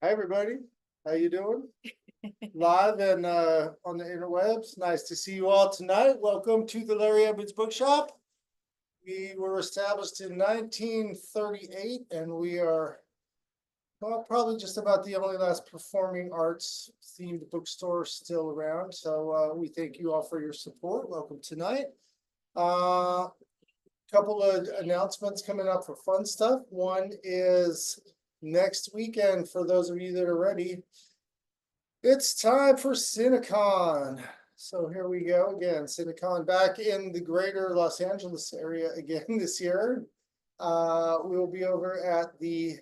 Hi, everybody. How you doing? Live and on the interwebs. Nice to see you all tonight. Welcome to the Larry Edwards Bookshop. We were established in 1938, and we are probably just about the only last performing arts themed bookstore still around. So we thank you all for your support. Welcome tonight. Couple of announcements coming up for fun stuff. One is next weekend, for those of you that are ready, it's time for Cinecon. So here we go again, Cinecon back in the greater Los Angeles area again this year. We will be over at the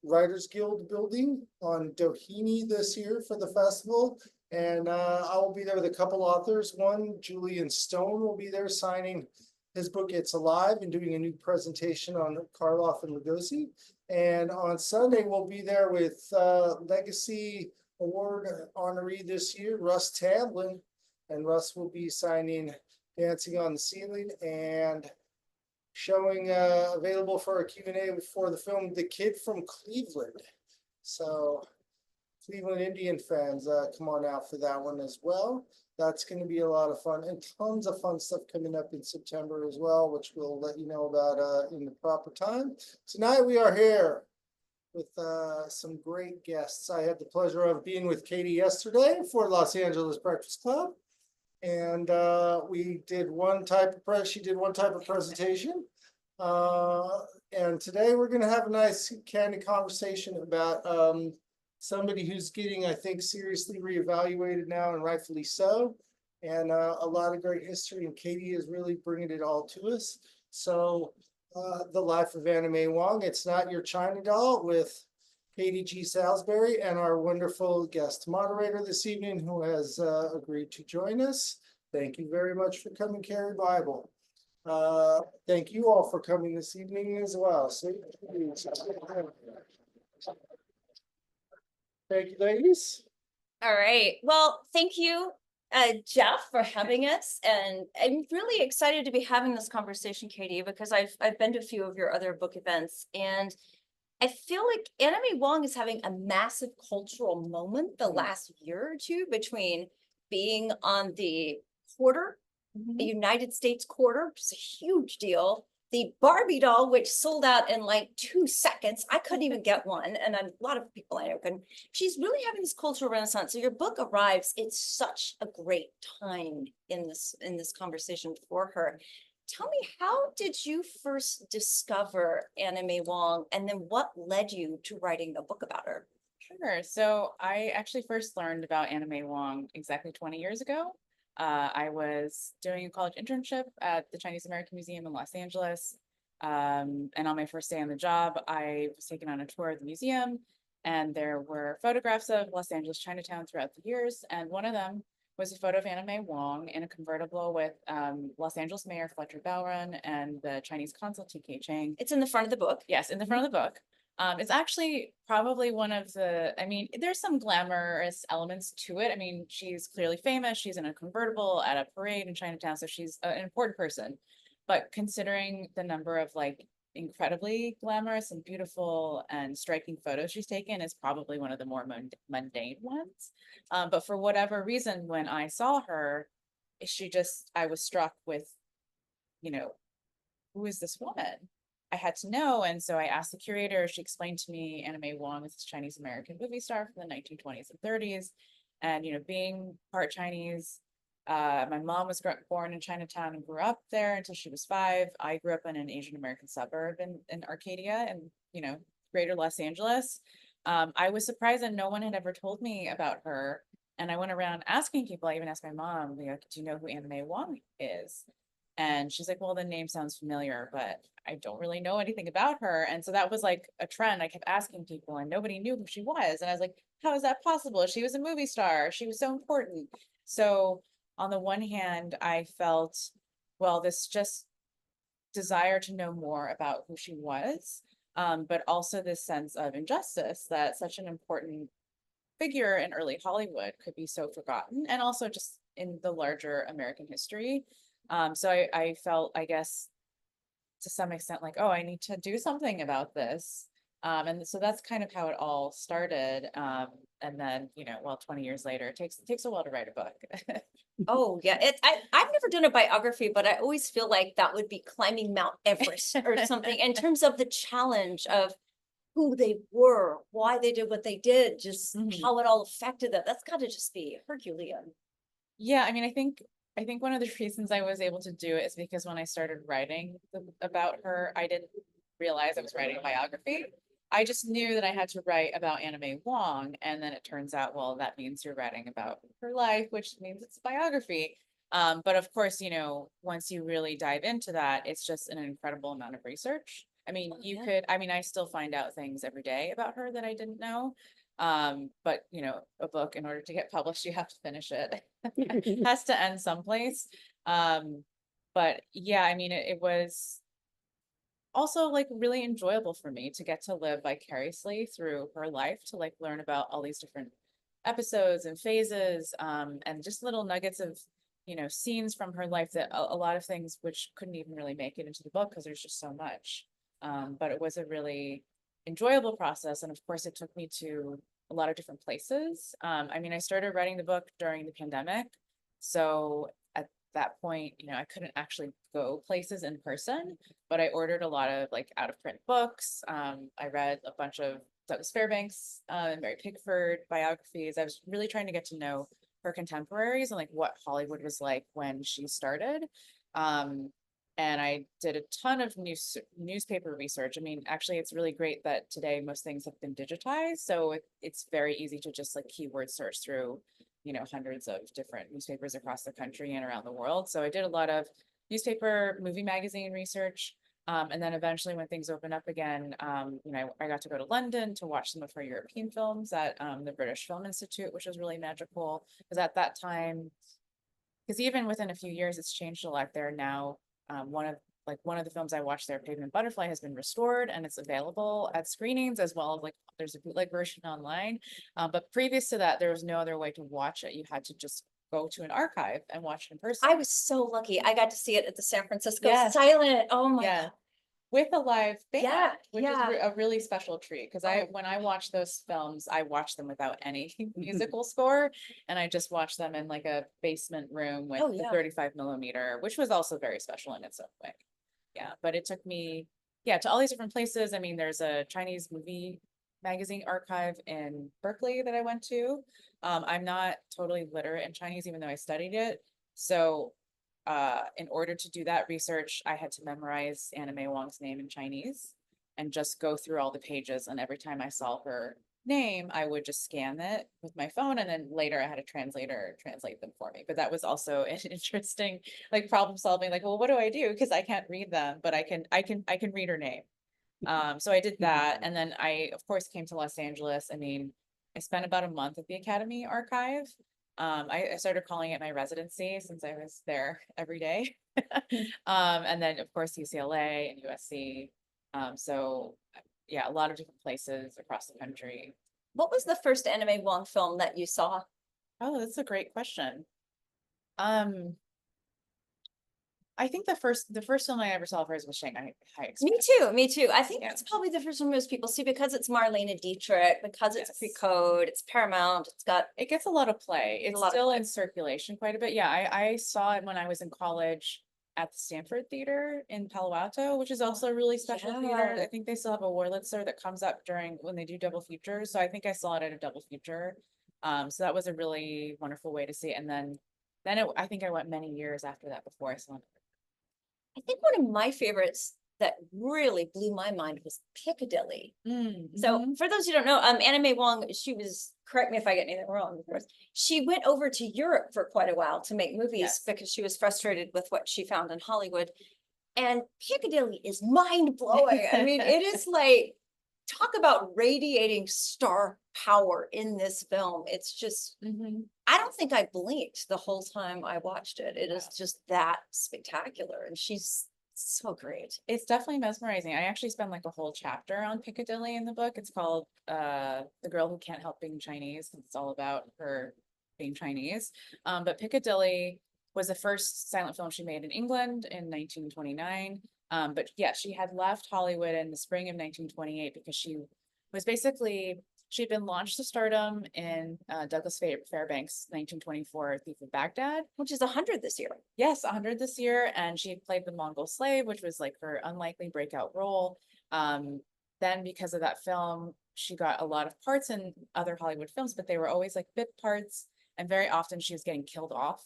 Writers Guild building on Doheny this year for the festival. And I will be there with a couple authors. One, Julian Stone, will be there signing his book It's Alive and doing a new presentation on Karloff and Lugosi. And on Sunday, we'll be there with Legacy Award honoree this year, Russ Tamblyn. And Russ will be signing Dancing on the Ceiling and showing available for a Q&A for the film The Kid from Cleveland. So Cleveland Indian fans, come on out for that one as well. That's going to be a lot of fun, and tons of fun stuff coming up in September as well, which we'll let you know about in the proper time. Tonight we are here with some great guests. I had the pleasure of being with Katie yesterday for Los Angeles Breakfast Club, and we did one type of she did one type of presentation. And today we're going to have a nice candid conversation about somebody who's getting, I think, seriously reevaluated now, and rightfully so. And a lot of great history, and Katie is really bringing it all to us. So The Life of Anna May Wong, It's Not Your China Doll, with Katie G. Salisbury, and our wonderful guest moderator this evening, who has agreed to join us. Thank you very much for coming, Carrie Bible. Thank you all for coming this evening as well. So, thank you, ladies. All right. Well, thank you, Jeff, for having us. And I'm really excited to be having this conversation, Katie, because I've been to a few of your other book events, and I feel like Anna May Wong is having a massive cultural moment the last year or two, between being on the quarter, the United States quarter, which is a huge deal. The Barbie doll, which sold out in like 2 seconds. I couldn't even get one. And a lot of people I know couldn't. She's really having this cultural renaissance. So your book arrives, it's such a great time in this conversation for her. Tell me, how did you first discover Anna May Wong, and then what led you to writing a book about her? Sure. So I actually first learned about Anna May Wong exactly 20 years ago. I was doing a college internship at the Chinese American Museum in Los Angeles. And on my first day on the job, I was taken on a tour of the museum, and there were photographs of Los Angeles Chinatown throughout the years. And one of them was a photo of Anna May Wong in a convertible with Los Angeles Mayor Fletcher Bowron and the Chinese consul T.K. Chang. It's in the front of the book. Yes, in the front of the book. It's actually probably one of the, I mean, there's some glamorous elements to it. I mean, she's clearly famous. She's in a convertible at a parade in Chinatown, so she's an important person. But considering the number of like incredibly glamorous and beautiful and striking photos she's taken, is probably one of the more mundane ones. But for whatever reason, when I saw her, I was struck with, who is this woman? I had to know. And so I asked the curator. She explained to me Anna May Wong is a Chinese American movie star from the 1920s and 30s. And, being part Chinese, my mom was born in Chinatown and grew up there until she was 5. I grew up in an Asian American suburb in Arcadia and, greater Los Angeles. I was surprised that no one had ever told me about her. And I went around asking people. I even asked my mom, do you know who Anna May Wong is? And she's like, well, the name sounds familiar, but I don't really know anything about her. And so that was like a trend. I kept asking people, and nobody knew who she was. And I was like, how is that possible? She was a movie star. She was so important. So on the one hand, I felt, well, this just desire to know more about who she was, but also this sense of injustice that such an important figure in early Hollywood could be so forgotten, and also just in the larger American history. So I felt, I guess, to some extent like, oh, I need to do something about this. And so that's kind of how it all started. And then, 20 years later, it takes a while to write a book. Oh, yeah, I've never done a biography, but I always feel like that would be climbing Mount Everest or something in terms of the challenge of who they were, why they did what they did, just Mhm. how it all affected them. That's gotta just be Herculean. Yeah, I mean, I think one of the reasons I was able to do it is because when I started writing about her, I didn't realize I was writing a biography. I just knew that I had to write about Anna May Wong, and then it turns out, well, that means you're writing about her life, which means it's a biography. But of course, once you really dive into that, it's just an incredible amount of research. I mean, Yeah. I still find out things every day about her that I didn't know. But a book, in order to get published, you have to finish it. Has to end someplace. Um, but yeah, I mean, it was also like really enjoyable for me to get to live vicariously through her life, to like learn about all these different episodes and phases, and just little nuggets of scenes from her life, that a lot of things which couldn't even really make it into the book because there's just so much. But it was a really enjoyable process, and of course it took me to a lot of different places. I mean, I started writing the book during the pandemic, so at that point, I couldn't actually go places in person, but I ordered a lot of like out of print books. I read a bunch of Douglas Fairbanks and Mary Pickford biographies. I was really trying to get to know her contemporaries and like what Hollywood was like when she started. Um, and I did a ton of newspaper research. I mean, actually, it's really great that today most things have been digitized, so it's very easy to just like keyword search through, hundreds of different newspapers across the country and around the world. So I did a lot of newspaper, movie magazine research. And then eventually when things opened up again, I got to go to London to watch some of her European films at the British Film Institute, which was really magical. Because at that time, because even within a few years, it's changed a lot there now. One of the films I watched there, Pavement Butterfly, has been restored and it's available at screenings, as well as like there's a bootleg version online. But previous to that, there was no other way to watch it. You had to just go to an archive and watch it in person. I was so lucky. I got to see it at the San Francisco Yes. Silent. Oh my Yeah. God. With a live band, Yeah, which is yeah. a really special treat, because Oh. when I watch those films, I watch them without any musical score, and I just watch them in like a basement room with Oh, the yeah. 35 millimeter, which was also very special in its own way. Yeah, but it took me, yeah, to all these different places. I mean, there's a Chinese movie magazine archive in Berkeley that I went to. I'm not totally literate in Chinese, even though I studied it. So in order to do that research, I had to memorize Anna May Wong's name in Chinese and just go through all the pages. And every time I saw her name, I would just scan it with my phone. And then later I had a translator translate them for me. But that was also an interesting like problem solving, like, well, what do I do? Because I can't read them, but I can read her name. So I did that. And then I, of course, came to Los Angeles. I mean, I spent about a month at the Academy Archive. I started calling it my residency since I was there every day. And then of course UCLA and USC. So yeah, a lot of different places across the country. What was the first Anime Wong film that you saw? Oh, that's a great question. Um, I think the first film I ever saw of hers was Shanghai Express. Me too, me too. I think Yeah. that's probably the first one most people see because it's Marlene Dietrich, because it's Yes. pre-code, it's Paramount, it's got. It gets a lot of play. A It's lot of still play. in circulation quite a bit. Yeah, I saw it when I was in college at the Stanford Theater in Palo Alto, which is also a really special theater. yeah. I think they still have a Wurlitzer that comes up during when they do double features. So I think I saw it at a double feature. So that was a really wonderful way to see it. And then I think I went many years after that before I saw it. I think one of my favorites that really blew my mind was Piccadilly. So Mhm. for those who don't know, Anime Wong, she was, correct me if I get anything wrong, of course. She went over to Europe for quite a while to make movies Yes. because she was frustrated with what she found in Hollywood. And Piccadilly is mind blowing. I mean, it is like, talk about radiating star power in this film. It's just, Mhm. I don't think I blinked the whole time I watched it. It is Wow. just that spectacular. And she's so great. It's definitely mesmerizing. I actually spend like a whole chapter on Piccadilly in the book. It's called The Girl Who Can't Help Being Chinese. It's all about her being Chinese. But Piccadilly was the first silent film she made in England in 1929. But yeah, she had left Hollywood in the spring of 1928 because she was basically she'd been launched to stardom in Douglas Fairbanks' 1924 Thief of Baghdad. Which is 100 this year. Yes, 100 this year, and she had played the Mongol slave, which was like her unlikely breakout role. Then because of that film, she got a lot of parts in other Hollywood films, but they were always like bit parts, and very often she was getting killed off.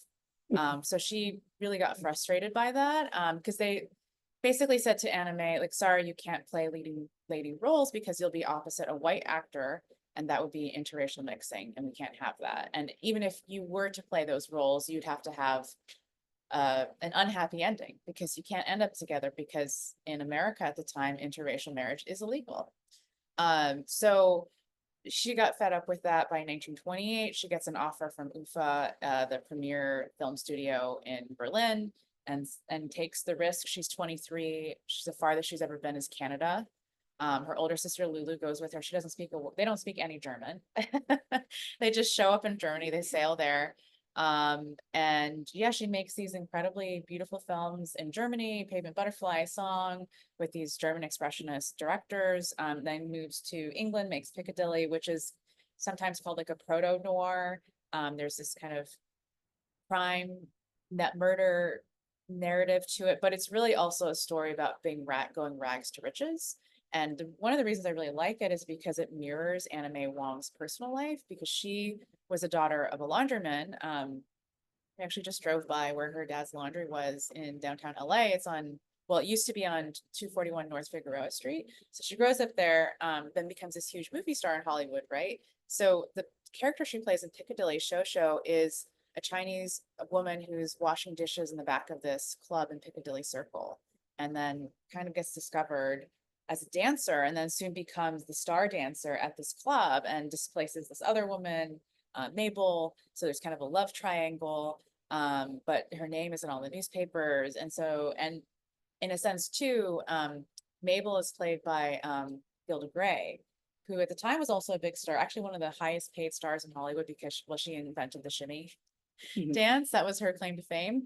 So she really got frustrated by that, because they basically said to anime, like, sorry, you can't play leading lady roles because you'll be opposite a white actor, and that would be interracial mixing, and we can't have that. And even if you were to play those roles, you'd have to have an unhappy ending because you can't end up together because in America at the time, interracial marriage is illegal. So she got fed up with that. By 1928. She gets an offer from UFA, the premier film studio in Berlin, and takes the risk. She's 23. She's the farthest she's ever been is Canada. Her older sister Lulu goes with her. She doesn't speak they don't speak any German. They just show up in Germany. They sail there. And yeah, she makes these incredibly beautiful films in Germany, Pavement Butterfly, Song, with these German expressionist directors. Then moves to England, makes Piccadilly, which is sometimes called like a proto-noir. There's this kind of crime, net murder narrative to it, but it's really also a story about going rags to riches. And one of the reasons I really like it is because it mirrors Anna May Wong's personal life, because she was a daughter of a laundryman. We actually just drove by where her dad's laundry was in downtown LA. It's on, well, it used to be on 241 North Figueroa Street. So she grows up there, then becomes this huge movie star in Hollywood, right? So the character she plays in Piccadilly Show is a Chinese woman who's washing dishes in the back of this club in Piccadilly Circle, and then kind of gets discovered as a dancer, and then soon becomes the star dancer at this club and displaces this other woman, Mabel. So there's kind of a love triangle, but her name isn't all the newspapers. And so, and in a sense too, Mabel is played by Gilda Gray, who at the time was also a big star, actually one of the highest paid stars in Hollywood, because she invented the shimmy dance. That was her claim to fame.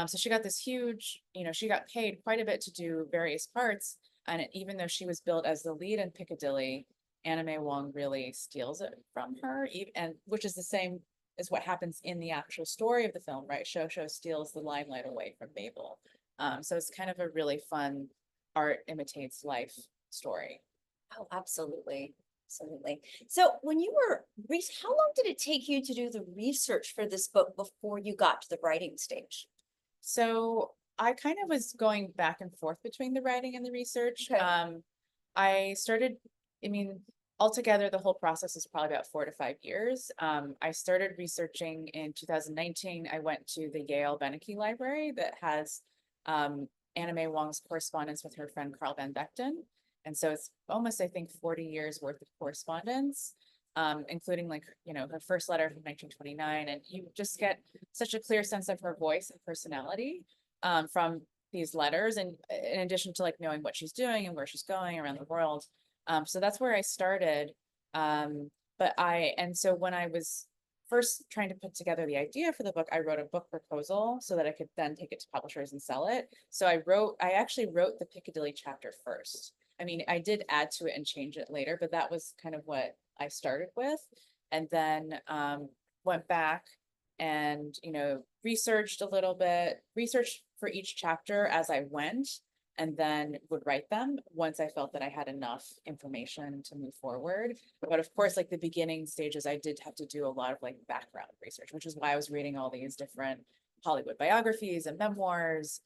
So she got this huge, she got paid quite a bit to do various parts. And even though she was billed as the lead in Piccadilly, Anna May Wong really steals it from her, and which is the same as what happens in the actual story of the film, right? Show steals the limelight away from Mabel. So it's kind of a really fun art imitates life story. Oh, absolutely. Absolutely. So when you were, how long did it take you to do the research for this book before you got to the writing stage? So I kind of was going back and forth between the writing and the research. Okay. I started, altogether, the whole process is probably about 4 to 5 years. I started researching in 2019. I went to the Yale Beneke Library that has Anna May Wong's correspondence with her friend Carl Van Vechten. And so it's almost, I think, 40 years worth of correspondence, including her first letter from 1929. And you just get such a clear sense of her voice and personality from these letters, and in addition to knowing what she's doing and where she's going around the world. So that's where I started. So when I was first trying to put together the idea for the book, I wrote a book proposal so that I could then take it to publishers and sell it. So I actually wrote the Piccadilly chapter first. I did add to it and change it later, but that was kind of what I started with. And then went back and, researched a little bit, researched for each chapter as I went, and then would write them once I felt that I had enough information to move forward. But of course, the beginning stages, I did have to do a lot of background research, which is why I was reading all these different Hollywood biographies and memoirs,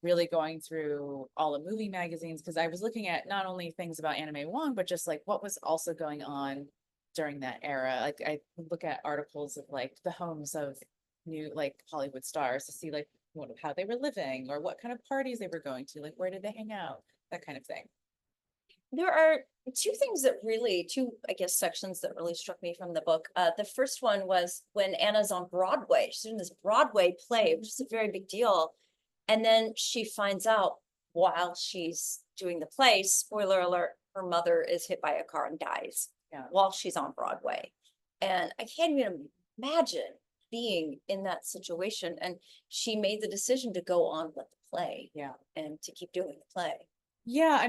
really going through all the movie magazines, because I was looking at not only things about Anna May Wong, but just what was also going on during that era. I look at articles of the homes of new Hollywood stars to see how they were living, or what kind of parties they were going to, where did they hang out, that kind of thing. There are two, I guess, sections that really struck me from the book. The first one was when Anna's on Broadway. She's doing this Broadway play, which is a very big deal. And then she finds out while she's doing the play, spoiler alert, her mother is hit by a car and dies while she's on Broadway. And I can't even imagine being in that situation. And she made the decision to go on with the play. Yeah. And to keep doing the play. Yeah.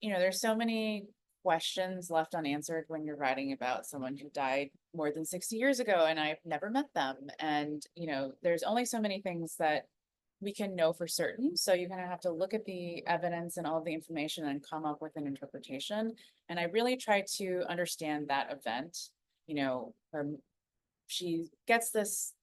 There's so many questions left unanswered when you're writing about someone who died more than 60 years ago and I've never met them. And, there's only so many things that we can know for certain. So you kind of have to look at the evidence and all of the information and come up with an interpretation. And I really try to understand that event. She gets this,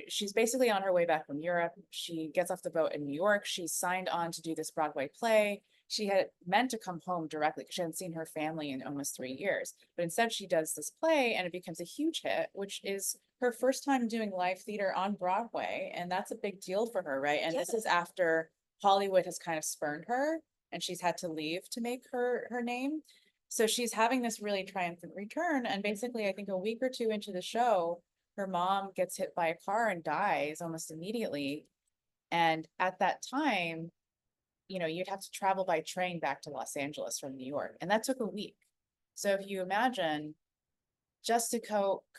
she's basically on her way back from Europe. She gets off the boat in New York. She's signed on to do this Broadway play. She had meant to come home directly because she hadn't seen her family in almost 3 years. But instead she does this play and it becomes a huge hit, which is her first time doing live theater on Broadway. And that's a big deal for her, right? And this is after Hollywood has kind of spurned her and she's had to leave to make her name. So she's having this really triumphant return. And basically, I think a week or two into the show, her mom gets hit by a car and dies almost immediately. And at that time, you'd have to travel by train back to Los Angeles from New York. And that took a week. So if you imagine just to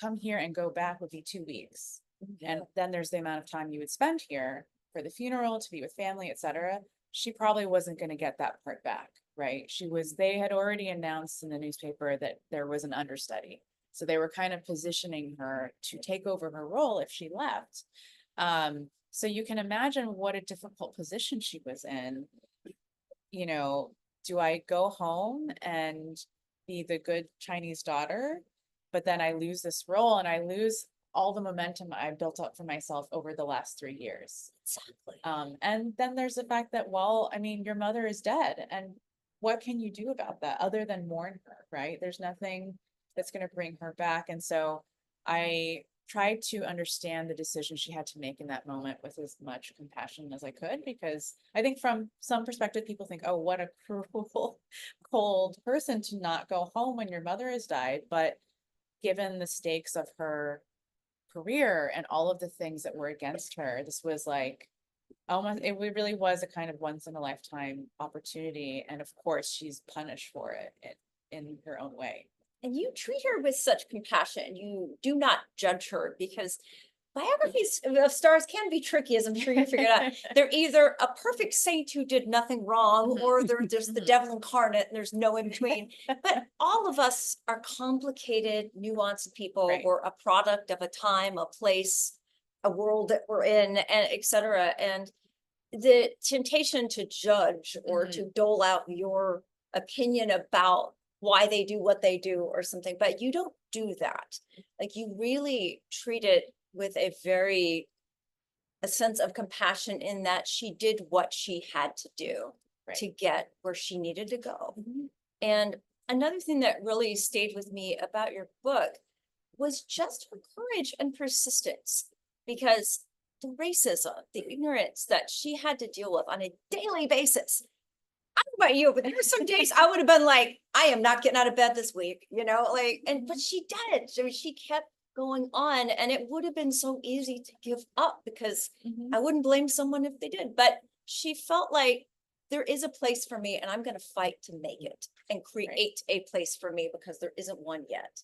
come here and go back would be 2 weeks. And then there's the amount of time you would spend here for the funeral, to be with family, etc. She probably wasn't going to get that part back, right? They had already announced in the newspaper that there was an understudy. So they were kind of positioning her to take over her role if she left. So you can imagine what a difficult position she was in. Do I go home and be the good Chinese daughter, but then I lose this role and I lose all the momentum I've built up for myself over the last 3 years. Exactly. And then there's the fact that, your mother is dead, and what can you do about that other than mourn her, right? There's nothing that's going to bring her back. And so I tried to understand the decision she had to make in that moment with as much compassion as I could, because I think from some perspective, people think, oh, what a cruel, cold person to not go home when your mother has died. But given the stakes of her career and all of the things that were against her, this was like almost, it really was a kind of once in a lifetime opportunity. And of course, she's punished for it in her own way. And you treat her with such compassion. You do not judge her, because biographies of stars can be tricky, as I'm sure you figured out. They're either a perfect saint who did nothing wrong, or they're just the devil incarnate and there's no in between. But all of us are complicated, nuanced people. Right. We're a product of a time, a place, a world that we're in, and etc. And the temptation to judge or to dole out your opinion about why they do what they do or something, but you don't do that. Like, you really treat it with a sense of compassion, in that she did what she had to do to get where she needed to go. And another thing that really stayed with me about your book was just her courage and persistence, because the racism, the ignorance that she had to deal with on a daily basis. I don't know about you, but there were some days I would have been like, I am not getting out of bed this week, but she did. So she kept going on, and it would have been so easy to give up, because I wouldn't blame someone if they did, but she felt like there is a place for me and I'm going to fight to make it and create a place for me, because there isn't one yet.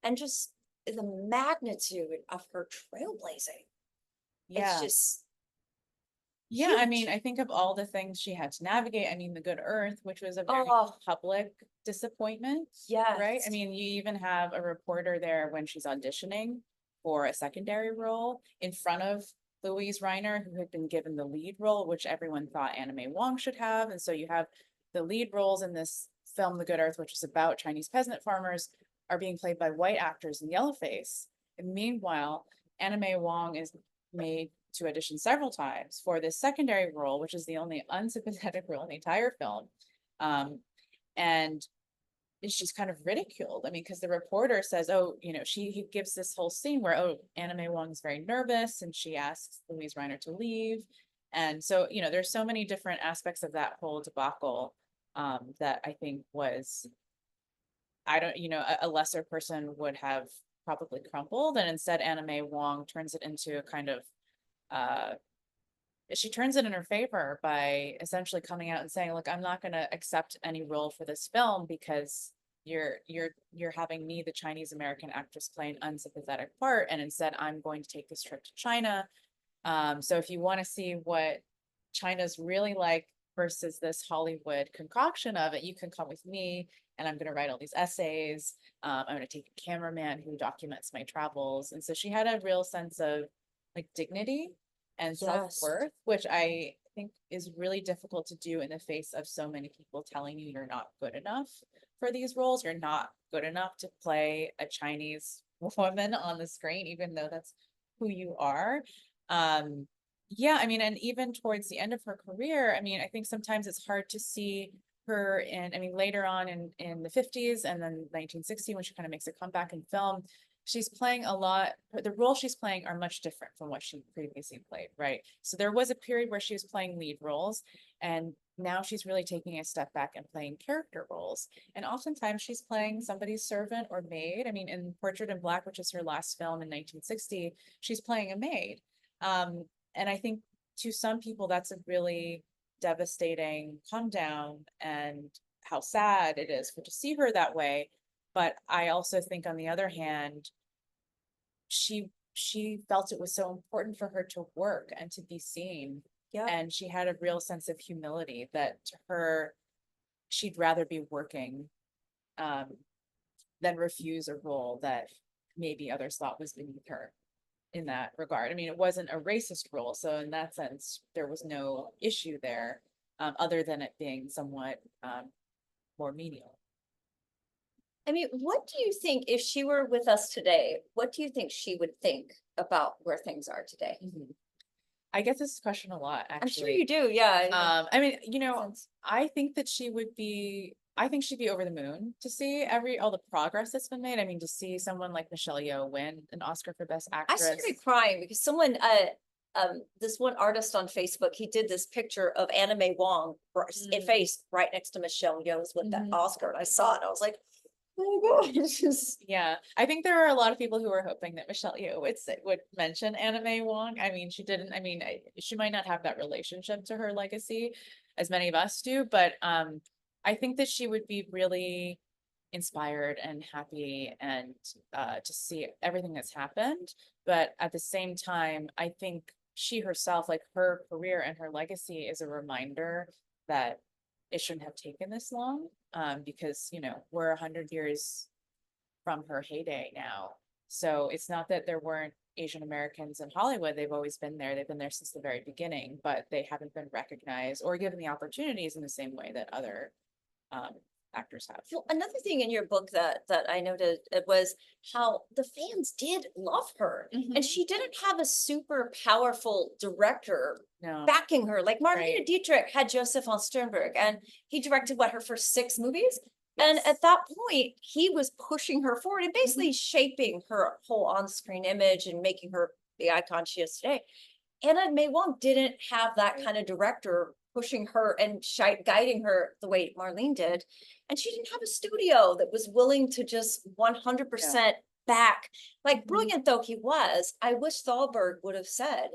And just the magnitude of her trailblazing. It's just Yeah, huge. I think of all the things she had to navigate. The Good Earth, which was a very public disappointment. Right? Yes. You even have a reporter there when she's auditioning for a secondary role in front of Louise Reiner, who had been given the lead role, which everyone thought Anna May Wong should have. And so you have the lead roles in this film, The Good Earth, which is about Chinese peasant farmers, are being played by white actors in yellowface. And meanwhile, Anna May Wong is made to audition several times for this secondary role, which is the only unsympathetic role in the entire film. And she's kind of ridiculed. Because the reporter says, he gives this whole scene where, Anna May Wong is very nervous and she asks Louise Reiner to leave. And so, there's so many different aspects of that whole debacle that I think was, a lesser person would have probably crumpled. And instead, Anna May Wong turns it into a kind of she turns it in her favor by essentially coming out and saying, look, I'm not going to accept any role for this film because you're having me, the Chinese American actress, play an unsympathetic part, and instead I'm going to take this trip to China. So if you want to see what China's really like versus this Hollywood concoction of it. You can come with me and I'm going to write all these essays. I'm going to take a cameraman who documents my travels. And so she had a real sense of like dignity and Yes. self-worth, which I think is really difficult to do in the face of so many people telling you you're not good enough for these roles. You're not good enough to play a Chinese woman on the screen, even though that's who you are. Yeah, I mean, and even towards the end of her career, I mean, I think sometimes it's hard to see her in, I mean, later on in the 50s and then 1960, when she kind of makes a comeback in film, she's playing a lot, the roles she's playing are much different from what she previously played, right? So there was a period where she was playing lead roles, and now she's really taking a step back and playing character roles. And oftentimes she's playing somebody's servant or maid. I mean, in Portrait in Black, which is her last film in 1960, she's playing a maid. And I think to some people, that's a really devastating come down, and how sad it is to see her that way. But I also think, on the other hand, she felt it was so important for her to work and to be seen. Yeah. And she had a real sense of humility that, to her, she'd rather be working than refuse a role that maybe others thought was beneath her in that regard. I mean, it wasn't a racist role, so in that sense, there was no issue there, other than it being somewhat more menial. I mean, what do you think, if she were with us today, what do you think she would think about where things are today? I get this question a lot, I'm sure actually. you do, yeah. I mean, you know, Sense. I think that I think she'd be over the moon to see all the progress that's been made. I mean, to see someone like Michelle Yeoh win an Oscar for Best I Actress. started crying because someone, this one artist on Facebook, he did this picture of Anime Wong face right next to Michelle Yeoh's with that Oscar, and I saw it, I was like, oh my god, it's just. Yeah, I think there are a lot of people who are hoping that Michelle Yeoh would mention Anime Wong. I mean, she didn't. I mean, she might not have that relationship to her legacy as many of us do, but I think that she would be really inspired and happy and to see everything that's happened. But at the same time, I think she herself, like, her career and her legacy, is a reminder that it shouldn't have taken this long, because, you know, we're 100 years from her heyday now. So it's not that there weren't Asian Americans in Hollywood. They've always been there. They've been there since the very beginning, but they haven't been recognized or given the opportunities in the same way that other actors have. Well, another thing in your book that I noted, it was how the fans did love her, and she didn't have a super powerful director No. backing her. Like Marlene Right. Dietrich had Joseph von Sternberg, and he directed her first 6 movies. And Yes. at that point, he was pushing her forward and basically shaping her whole on-screen image and making her the icon she is today. Anna May Wong didn't have that kind of director pushing her and guiding her the way Marlene did. And she didn't have a studio that was willing to just 100% back. Like, brilliant though he was, I wish Thalberg would have said,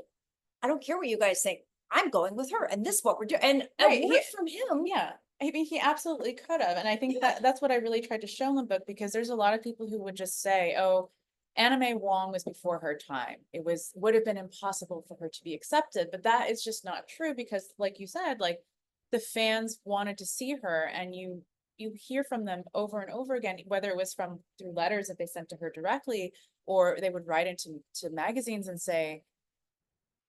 I don't care what you guys think, I'm going with her, and this is what we're doing. And Right, a word from him. Yeah, I mean, he absolutely could have. And I think that's what I really tried to show in the book, because there's a lot of people who would just say, oh, Anna May Wong was before her time. It would have been impossible for her to be accepted. But that is just not true, because, like you said, like, the fans wanted to see her, and you hear from them over and over again, whether it was through letters that they sent to her directly, or they would write into magazines and say,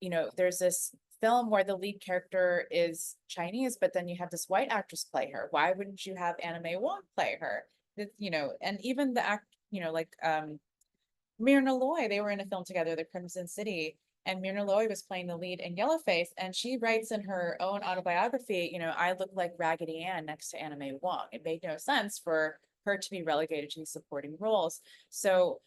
you know, there's this film where the lead character is Chinese, but then you have this white actress play her. Why wouldn't you have Anna May Wong play her? You know, and even the like Myrna Loy, they were in a film together, The Crimson City, and Myrna Loy was playing the lead in Yellowface, and she writes in her own autobiography, you know, I look like Raggedy Ann next to Anna May Wong. It made no sense for her to be relegated to these supporting roles. So,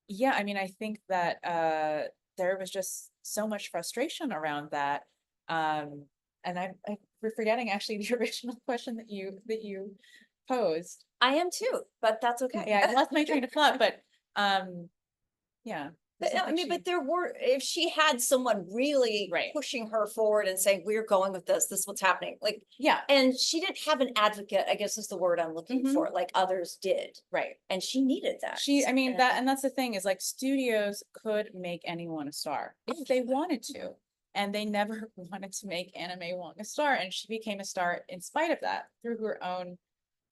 yeah, I mean, I think that there was just so much frustration around that. And we're forgetting actually the original question that you posed. I am too, but that's okay. Yeah, I lost my train of thought, but yeah. But, I mean, but there were, if she had someone really pushing her forward and saying, we're going with this is what's happening. Like, yeah. And she didn't have an advocate, I guess is the word I'm looking for, like others did. Right. And she needed that. I mean, and that's the thing, is like, studios could make anyone a star if they wanted to. and they never wanted to make Anna May Wong a star, and she became a star in spite of that, through her own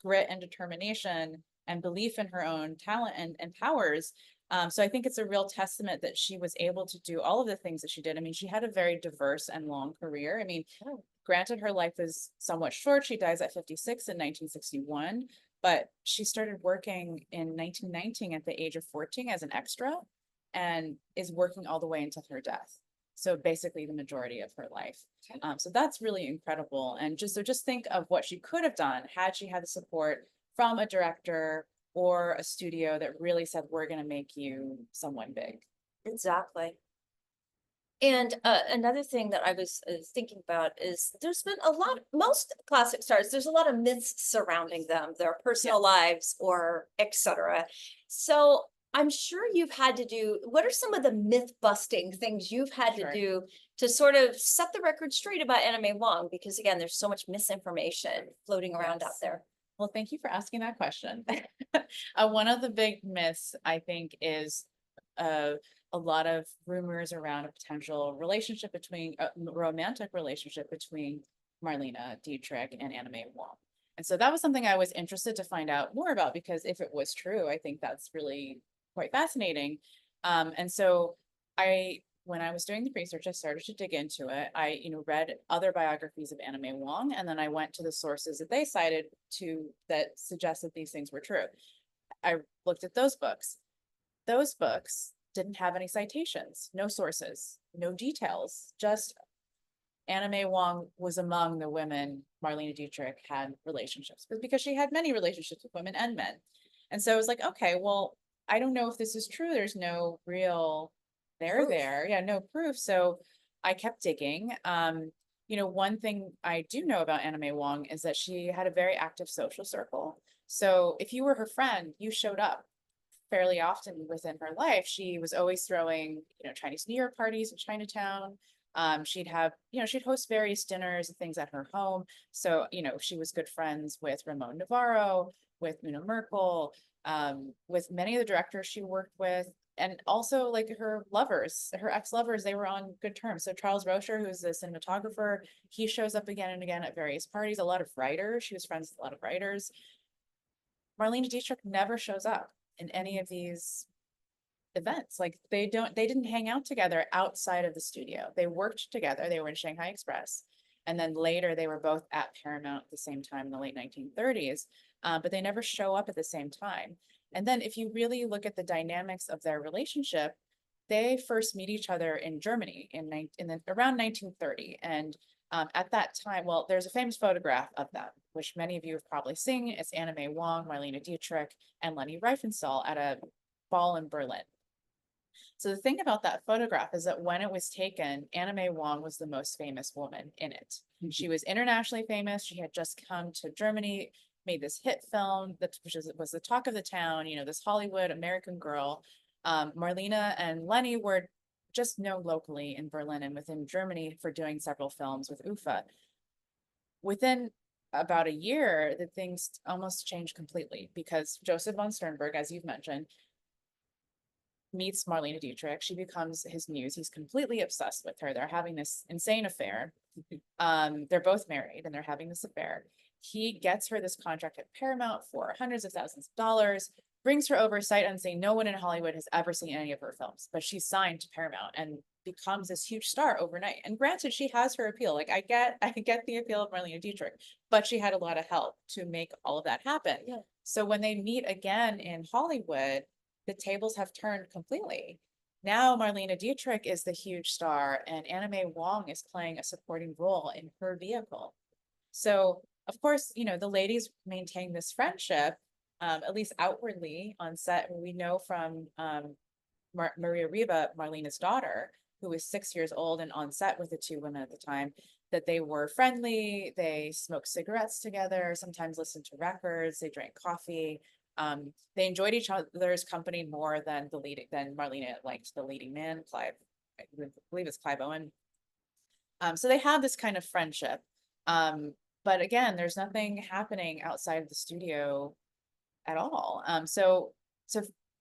grit and determination and belief in her own talent and powers. So I think it's a real testament that she was able to do all of the things that she did. I mean, she had a very diverse and long career. I mean, granted, her life is somewhat short. She dies at 56 in 1961, but she started working in 1919 at the age of 14 as an extra and is working all the way until her death. So basically the majority of her life. So that's really incredible. And just think of what she could have done had she had the support from a director or a studio that really said, we're going to make you someone big. Exactly. And another thing that I was thinking about is there's been a lot, most classic stars, there's a lot of myths surrounding them, their personal lives or etc. So I'm sure you've had to do, what are some of the myth busting things you've had to Sure. do to sort of set the record straight about Anna May Wong? Because again, there's so much misinformation floating around out Yes. there. Well, thank you for asking that question. One of the big myths, I think, is a lot of rumors around a potential relationship between romantic relationship between Marlene Dietrich and Anna May Wong. And so that was something I was interested to find out more about, because if it was true, I think that's really quite fascinating. And so when I was doing the research, I started to dig into it. I, read other biographies of Anna May Wong, and then I went to the sources that they cited that suggested these things were true. I looked at those books. Those books didn't have any citations, no sources, no details, just Anna May Wong was among the women Marlene Dietrich had relationships with, because she had many relationships with women and men. And so I was like, okay, well, I don't know if this is true. There's no real Proof. there. Yeah, no proof. So I kept digging. One thing I do know about Anna May Wong is that she had a very active social circle. So if you were her friend, you showed up fairly often within her life. She was always throwing, Chinese New Year parties in Chinatown. She'd have, she'd host various dinners and things at her home. So, she was good friends with Ramon Navarro, with Una Merkel, with many of the directors she worked with, and also like her lovers, her ex-lovers, they were on good terms. So Charles Rocher, who's the cinematographer, he shows up again and again at various parties. A lot of writers, she was friends with a lot of writers. Marlene Dietrich never shows up in any of these events. Like they didn't hang out together outside of the studio. They worked together. They were in Shanghai Express. And then later they were both at Paramount at the same time in the late 1930s, but they never show up at the same time. And then if you really look at the dynamics of their relationship, they first meet each other in Germany around 1930. And at that time, well, there's a famous photograph of them, which many of you have probably seen. It's Anna May Wong, Marlene Dietrich, and Leni Riefenstahl at a ball in Berlin. So the thing about that photograph is that when it was taken, Anna May Wong was the most famous woman in it. She was internationally famous. She had just come to Germany, made this hit film which was the talk of the town, this Hollywood American girl. Marlena and Leni were just known locally in Berlin and within Germany for doing several films with UFA. Within about a year, the things almost changed completely, because Joseph von Sternberg, as you've mentioned, meets Marlene Dietrich. She becomes his muse. He's completely obsessed with her. They're having this insane affair. They're both married and they're having this affair. He gets her this contract at Paramount for hundreds of thousands of dollars, brings her over sight unseen. No one in Hollywood has ever seen any of her films, but she's signed to Paramount and becomes this huge star overnight. And granted, she has her appeal. Like I get the appeal of Marlene Dietrich, but she had a lot of help to make all of that happen. Yeah. So when they meet again in Hollywood, the tables have turned completely. Now Marlene Dietrich is the huge star and Anna May Wong is playing a supporting role in her vehicle. So of course, the ladies maintain this friendship, at least outwardly on set. We know from Maria Riva, Marlene's daughter, who was 6 years old and on set with the two women at the time, that they were friendly. They smoked cigarettes together, sometimes listened to records, they drank coffee. They enjoyed each other's company more than Marlene liked the leading man, Clive. I believe it's Clive Owen. So they had this kind of friendship. But again, there's nothing happening outside of the studio at all. So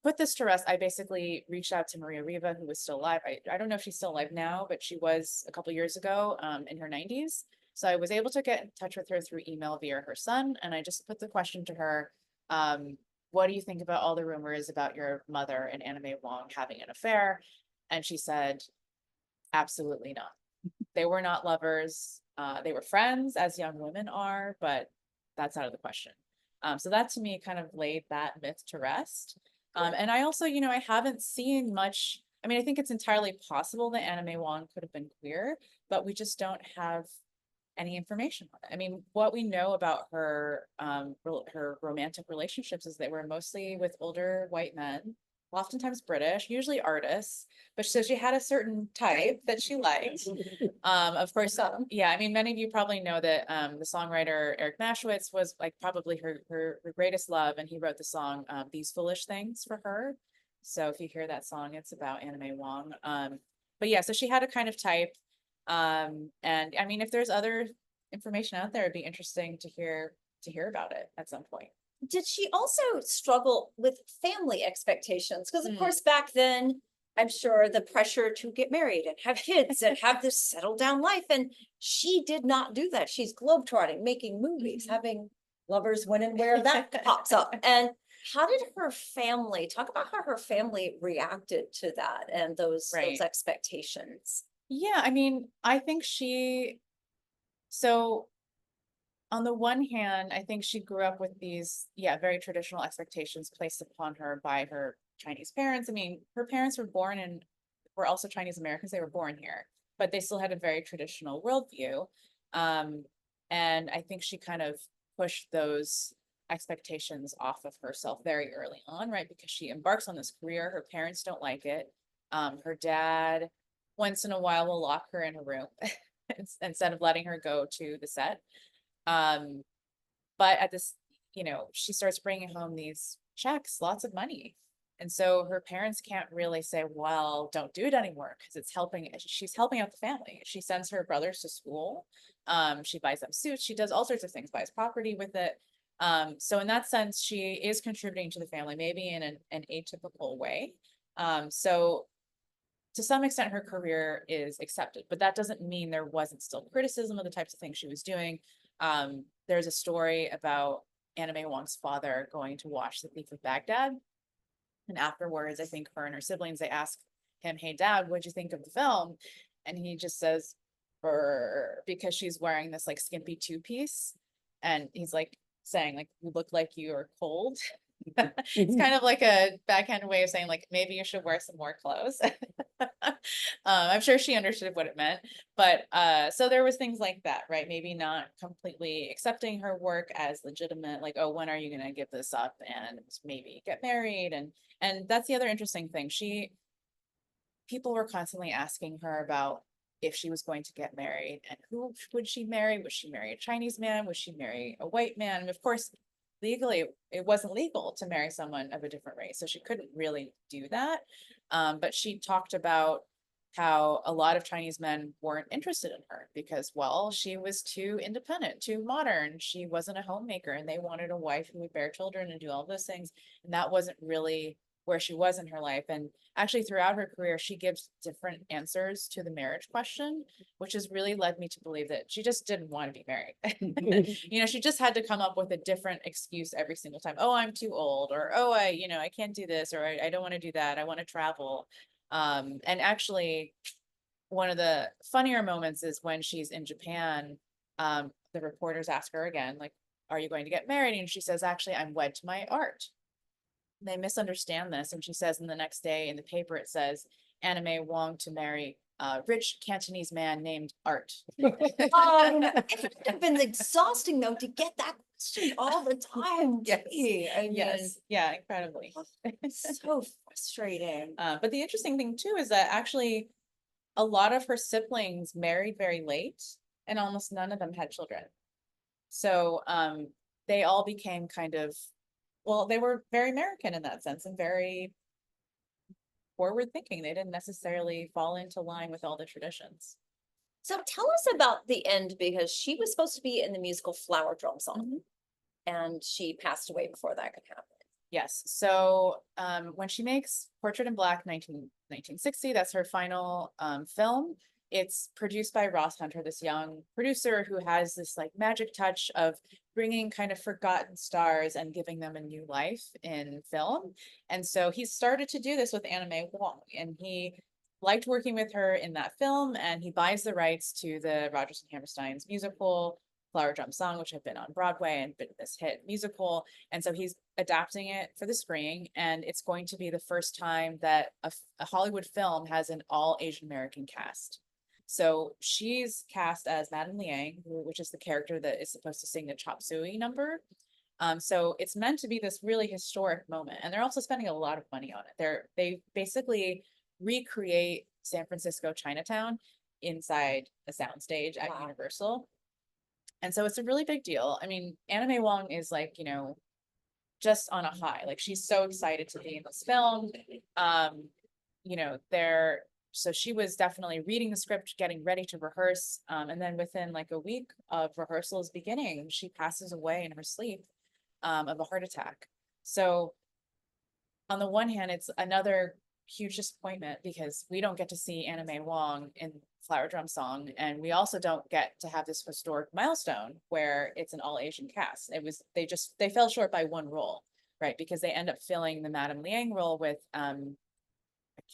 put this to rest, I basically reached out to Maria Riva, who was still alive. I don't know if she's still alive now, but she was a couple years ago, in her 90s. So I was able to get in touch with her through email via her son, and I just put the question to her, what do you think about all the rumors about your mother and Anna May Wong having an affair? And she said, absolutely not. They were not lovers. They were friends, as young women are, but that's out of the question. So that to me kind of laid that myth to rest. And I also, I haven't seen much. I mean, I think it's entirely possible that Anna May Wong could have been queer, but we just don't have any information on it. I mean, what we know about her, her romantic relationships is they were mostly with older white men, oftentimes British, usually artists, but so she had a certain type that she liked. Of course, yeah, I mean, many of you probably know that the songwriter Eric Mashwitz was like probably her greatest love, and he wrote the song These Foolish Things for her. So if you hear that song, it's about Anna May Wong. But yeah, so she had a kind of type. And I mean, if there's other information out there, it'd be interesting to hear about it at some point. Did she also struggle with family expectations? Because of course, back then, I'm sure the pressure to get married and have kids and have this settled down life. And she did not do that. She's globetrotting, making movies, having lovers when and where that pops up. And how did her family talk about how her family reacted to that and those expectations? Yeah, I mean, I think so on the one hand, I think she grew up with these, very traditional expectations placed upon her by her Chinese parents. I mean, her parents were also Chinese Americans. They were born here, but they still had a very traditional worldview. And I think she kind of pushed those expectations off of herself very early on, right? Because she embarks on this career. Her parents don't like it. Her dad, once in a while, will lock her in a room instead of letting her go to the set. But at this, she starts bringing home these checks, lots of money. And so her parents can't really say, well, don't do it anymore because she's helping out the family. She sends her brothers to school. She buys them suits. She does all sorts of things, buys property with it. So in that sense, she is contributing to the family, maybe in an atypical way. So to some extent, her career is accepted, but that doesn't mean there wasn't still criticism of the types of things she was doing. There's a story about Anna May Wong's father going to watch The Thief of Baghdad. And afterwards, I think her and her siblings, they ask him, hey, Dad, what'd you think of the film? And he just says, because she's wearing this like skimpy two-piece. And he's like saying, like, you look like you are cold. It's kind of like a backhand way of saying, like, maybe you should wear some more clothes. I'm sure she understood what it meant, but so there was things like that, right? Maybe not completely accepting her work as legitimate, like, oh, when are you going to give this up and maybe get married? And that's the other interesting thing. People were constantly asking her about if she was going to get married and who would she marry? Would she marry a Chinese man? Would she marry a white man? And of course, legally, it wasn't legal to marry someone of a different race, so she couldn't really do that. But she talked about how a lot of Chinese men weren't interested in her because, well, she was too independent, too modern. She wasn't a homemaker, and they wanted a wife who would bear children and do all those things. And that wasn't really where she was in her life. And actually, throughout her career, she gives different answers to the marriage question, which has really led me to believe that she just didn't want to be married. She just had to come up with a different excuse every single time. Oh, I'm too old, or oh, I can't do this, or I don't want to do that. I want to travel. And actually, one of the funnier moments is when she's in Japan. The reporters ask her again, like, are you going to get married? And she says, actually, I'm wed to my art. They misunderstand this, and she says in the next day in the paper, it says Anna May Wong to marry a rich Cantonese man named Art. It would have been exhausting though to get that question all the time. Yes. Yes. Yeah, incredibly. So frustrating. But the interesting thing too is that actually a lot of her siblings married very late, and almost none of them had children. So they all became kind of, well, they were very American in that sense and very forward thinking. They didn't necessarily fall into line with all the traditions. So tell us about the end, because she was supposed to be in the musical Flower Drum Song, and she passed away before that could happen. Yes, so when she makes Portrait in Black 1960, that's her final film. It's produced by Ross Hunter, this young producer who has this like magic touch of bringing kind of forgotten stars and giving them a new life in film. And so he started to do this with Anna May Wong, and he liked working with her in that film, and he buys the rights to the Rodgers and Hammerstein's musical Flower Drum Song, which had been on Broadway and been this hit musical. And so he's adapting it for the screen, and it's going to be the first time that a Hollywood film has an all Asian American cast. So she's cast as Madame Liang, which is the character that is supposed to sing the chop suey number. So it's meant to be this really historic moment, and they're also spending a lot of money on it. They basically recreate San Francisco Chinatown inside a soundstage at Wow. Universal. And so it's a really big deal. I mean, Anna May Wong is like, just on a high. Like she's so excited to be in this film. So she was definitely reading the script, getting ready to rehearse. And then within like a week of rehearsals beginning, she passes away in her sleep of a heart attack. So on the one hand, it's another huge disappointment because we don't get to see Anna May Wong in Flower Drum Song, and we also don't get to have this historic milestone where it's an all Asian cast. They fell short by one role, right? Because they end up filling the Madame Liang role with I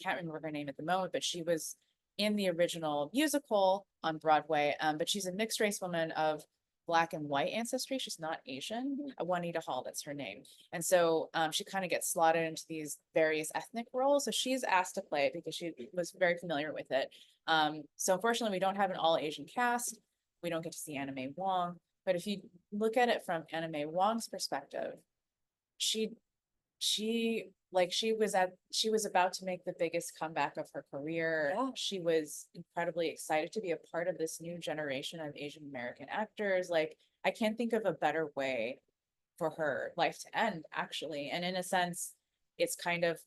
can't remember her name at the moment, but she was in the original musical on Broadway. But she's a mixed race woman of Black and white ancestry. She's not Asian. Juanita Hall, that's her name. And so she kind of gets slotted into these various ethnic roles. So she's asked to play it because she was very familiar with it. So unfortunately, we don't have an all Asian cast. We don't get to see Anna May Wong. But if you look at it from Anna May Wong's perspective, she she was about to make the biggest comeback of her career. Yeah. She was incredibly excited to be a part of this new generation of Asian American actors. Like I can't think of a better way for her life to end, actually. And in a sense, it's kind of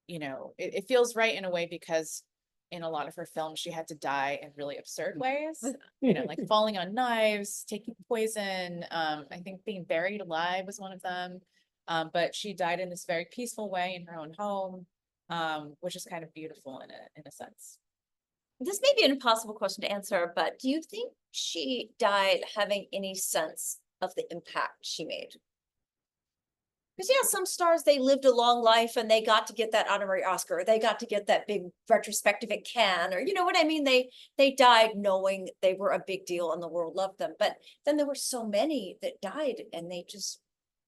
it feels right in a way because in a lot of her films she had to die in really absurd ways, like falling on knives, taking poison. I think being buried alive was one of them. But she died in this very peaceful way in her own home, which is kind of beautiful in a sense. This may be an impossible question to answer, but do you think she died having any sense of the impact she made? Because yeah, some stars, they lived a long life and they got to get that honorary Oscar, or they got to get that big retrospective at Cannes, or you know what I mean? They died knowing they were a big deal and the world loved them. But then there were so many that died and they just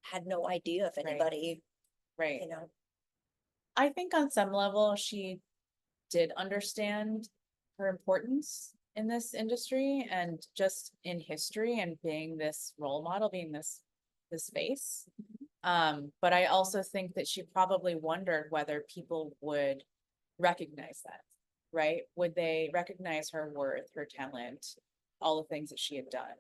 had no idea if anybody, Right. I I think on some level she did understand her importance in this industry and just in history and being this role model, being this face. But I also think that she probably wondered whether people would recognize that, right? Would they recognize her worth, her talent, all the things that she had done?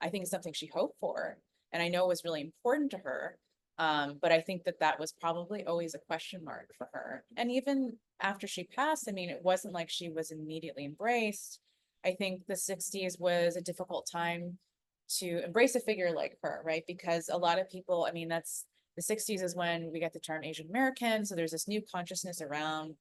I think it's something she hoped for, and I know it was really important to her. But I think that was probably always a question mark for her. And even after she passed, I mean, it wasn't like she was immediately embraced. I think the 60s was a difficult time to embrace a figure like her, right? Because a lot of people, I mean, that's the 60s is when we get the term Asian American. So there's this new consciousness around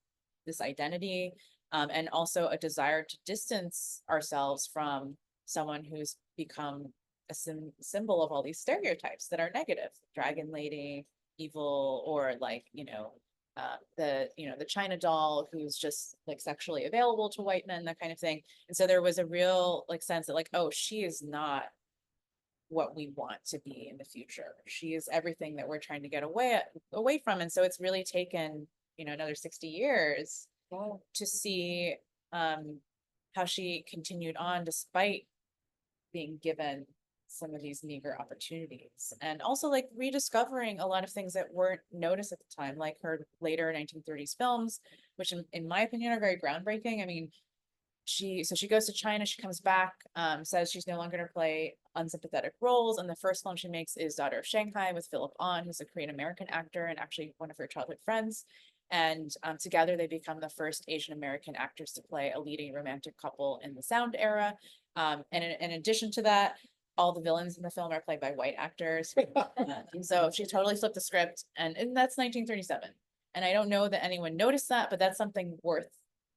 this identity, and also a desire to distance ourselves from someone who's become a symbol of all these stereotypes that are negative: dragon lady, evil, or like the China doll who's just like sexually available to white men, that kind of thing. And so there was a real like sense that like, oh, she is not what we want to be in the future. She is everything that we're trying to get away from. And so it's really taken another 60 years to see how she continued on despite being given some of these meager opportunities, and also like rediscovering a lot of things that weren't noticed at the time, like her later 1930s films, which in my opinion are very groundbreaking. I mean, she goes to China, she comes back, says she's no longer going to play unsympathetic roles, and the first film she makes is Daughter of Shanghai with Philip Ahn, who's a Korean American actor and actually one of her childhood friends. And together they become the first Asian American actors to play a leading romantic couple in the sound era. And in addition to that, all the villains in the film are played by white actors. So she totally flipped the script, and that's 1937. And I don't know that anyone noticed that, but that's something worth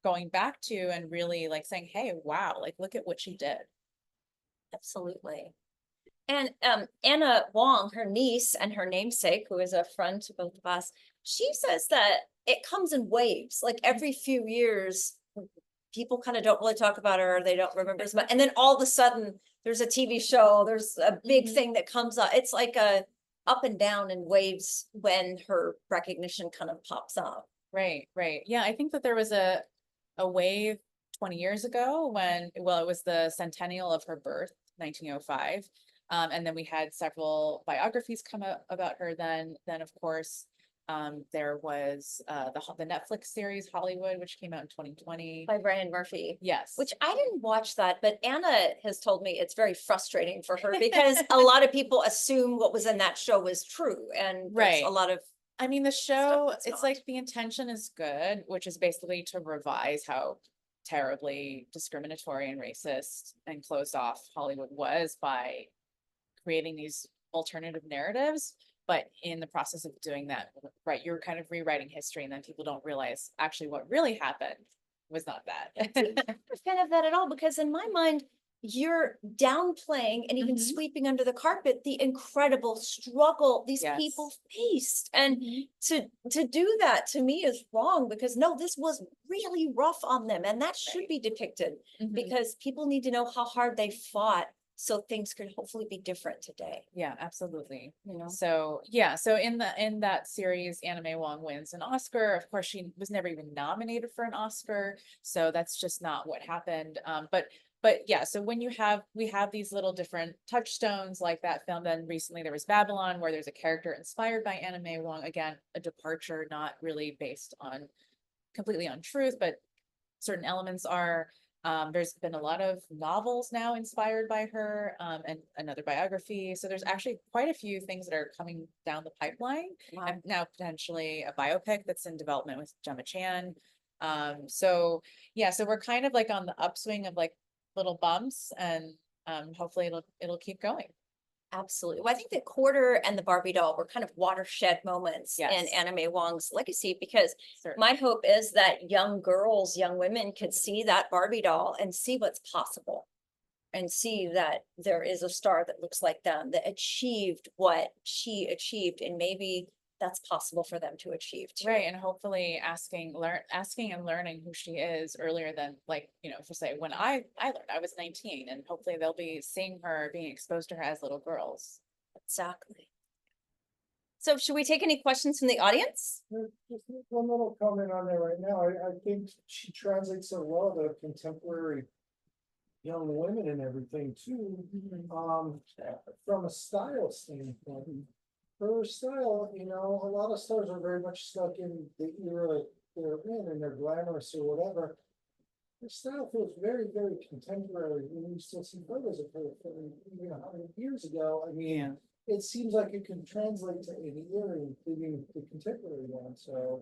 going back to and really like saying, hey, wow, like look at what she did. Absolutely. And Anna Wong, her niece and her namesake, who is a friend to both of us, she says that it comes in waves. Like every few years, people kind of don't really talk about her, or they don't remember as much. And then all of a sudden, there's a TV show, there's a big thing that comes up. It's like a up and down in waves when her recognition kind of pops up. Right, right. Yeah, I think that there was a wave 20 years ago when, well, it was the centennial of her birth, 1905. And then we had several biographies come out about her then. Then, of course, there was the Netflix series Hollywood, which came out in 2020. By Brian Murphy. Yes. Which I didn't watch that, but Anna has told me it's very frustrating for her because a lot of people assume what was in that show was true. And there's Right. a lot of, I mean, the show, that's it's not. like the intention is good, which is basically to revise how terribly discriminatory and racist and closed off Hollywood was by creating these alternative narratives. But in the process of doing that, right, you're kind of rewriting history, and then people don't realize actually what really happened was not that. I'm not a fan of that at all, because in my mind, you're downplaying and even Mhm. sweeping under the carpet the incredible struggle these Yes. people faced. And to do that to me is wrong, because no, this was really rough on them, and that should Right. be depicted, Mhm. because people need to know how hard they fought so things could hopefully be different today, Yeah, absolutely. you know? So yeah, so in that series, Anna May Wong wins an Oscar. Of course, she was never even nominated for an Oscar, so that's just not what happened. But yeah, so when we have these little different touchstones like that film. Then recently there was Babylon, where there's a character inspired by Anna May Wong. Again, a departure, not really based on completely on truth, but certain elements are. There's been a lot of novels now inspired by her, and another biography. So there's actually quite a few things that are coming down the pipeline, Wow. and now potentially a biopic that's in development with Gemma Chan. So yeah, so we're kind of like on the upswing of like little bumps, and hopefully it'll keep going. Absolutely. Well, I think the Quarter and the Barbie doll were kind of watershed moments in Yes. Anna May Wong's legacy, because Certainly. my hope is that young girls, young women could see that Barbie doll and see what's possible, and see that there is a star that looks like them, that achieved what she achieved, and maybe that's possible for them to achieve too. Right, and hopefully asking and learning who she is earlier than, like, for say when I learned, I was 19, and hopefully they'll be seeing her, being exposed to her as little girls. Exactly. So should we take any questions from the audience? Just one little comment on there right now. I think she translates so well to contemporary young women and everything too. From a style standpoint, her style, a lot of stars are very much stuck in the era they're in, and they're glamorous or whatever. Her style feels very, very contemporary. When you still see photos of her from 100 years ago, I mean, it seems like it can translate to any era, including the contemporary one. So,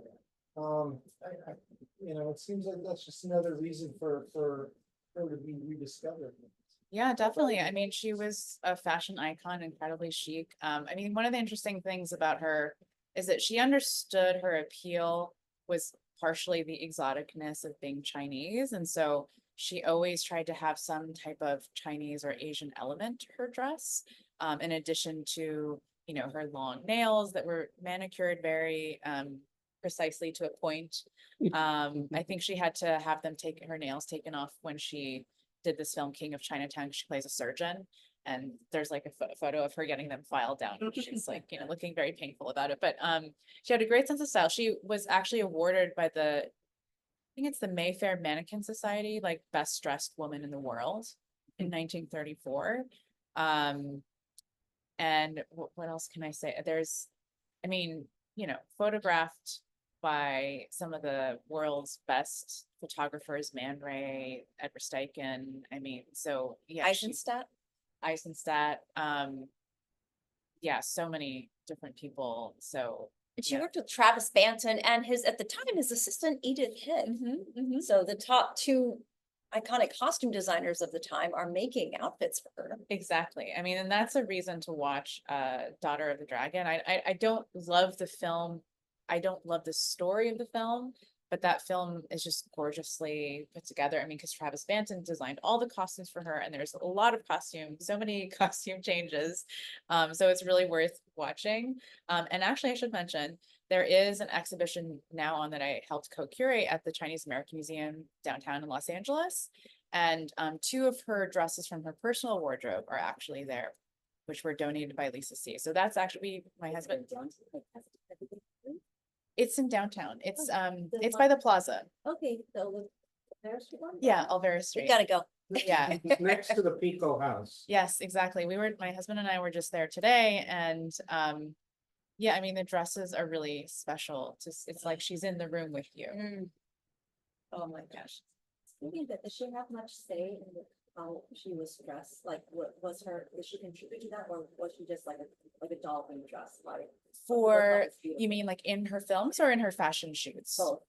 it seems like that's just another reason for her to be rediscovered. Yeah, definitely. I mean, she was a fashion icon, incredibly chic. I mean, one of the interesting things about her is that she understood her appeal was partially the exoticness of being Chinese. And so she always tried to have some type of Chinese or Asian element to her dress, in addition to, her long nails that were manicured very precisely to a point. I think she had to have her nails taken off when she did this film King of Chinatown. She plays a surgeon, and there's like a photo of her getting them filed down. She's like, looking very painful about it. But she had a great sense of style. She was actually awarded by I think it's the Mayfair Mannequin Society, like best dressed woman in the world in 1934. And what else can I say? I mean, photographed by some of the world's best photographers, Man Ray, Edward Steichen. I mean, so yeah, Eisenstadt. Yeah, so many different people. So And she yeah. worked with Travis Banton and at the time, his assistant Edith Hitt. So the top two iconic costume designers of the time are making outfits for her. Exactly. I mean, and that's a reason to watch Daughter of the Dragon. I don't love the film. I don't love the story of the film, but that film is just gorgeously put together. I mean, because Travis Banton designed all the costumes for her, and there's a lot of costumes, so many costume changes. So it's really worth watching. And actually, I should mention there is an exhibition now on that I helped co-curate at the Chinese American Museum downtown in Los Angeles. And two of her dresses from her personal wardrobe are actually there, which were donated by Lisa C. So that's actually my husband. It's in downtown. It's by the plaza. Okay, so there's one. Yeah, Alvera We Street. gotta go. Yeah. Next to the Pico House. Yes, exactly. My husband and I were just there today, and yeah, I mean, the dresses are really special. It's like she's in the room with you. Mm. Oh my gosh. Speaking of that, does she have much say in how she was dressed? Like, what was her, did she contribute to that, or was she just like a dolphin dress, like? For, you mean like in her films or in her fashion shoots? Both.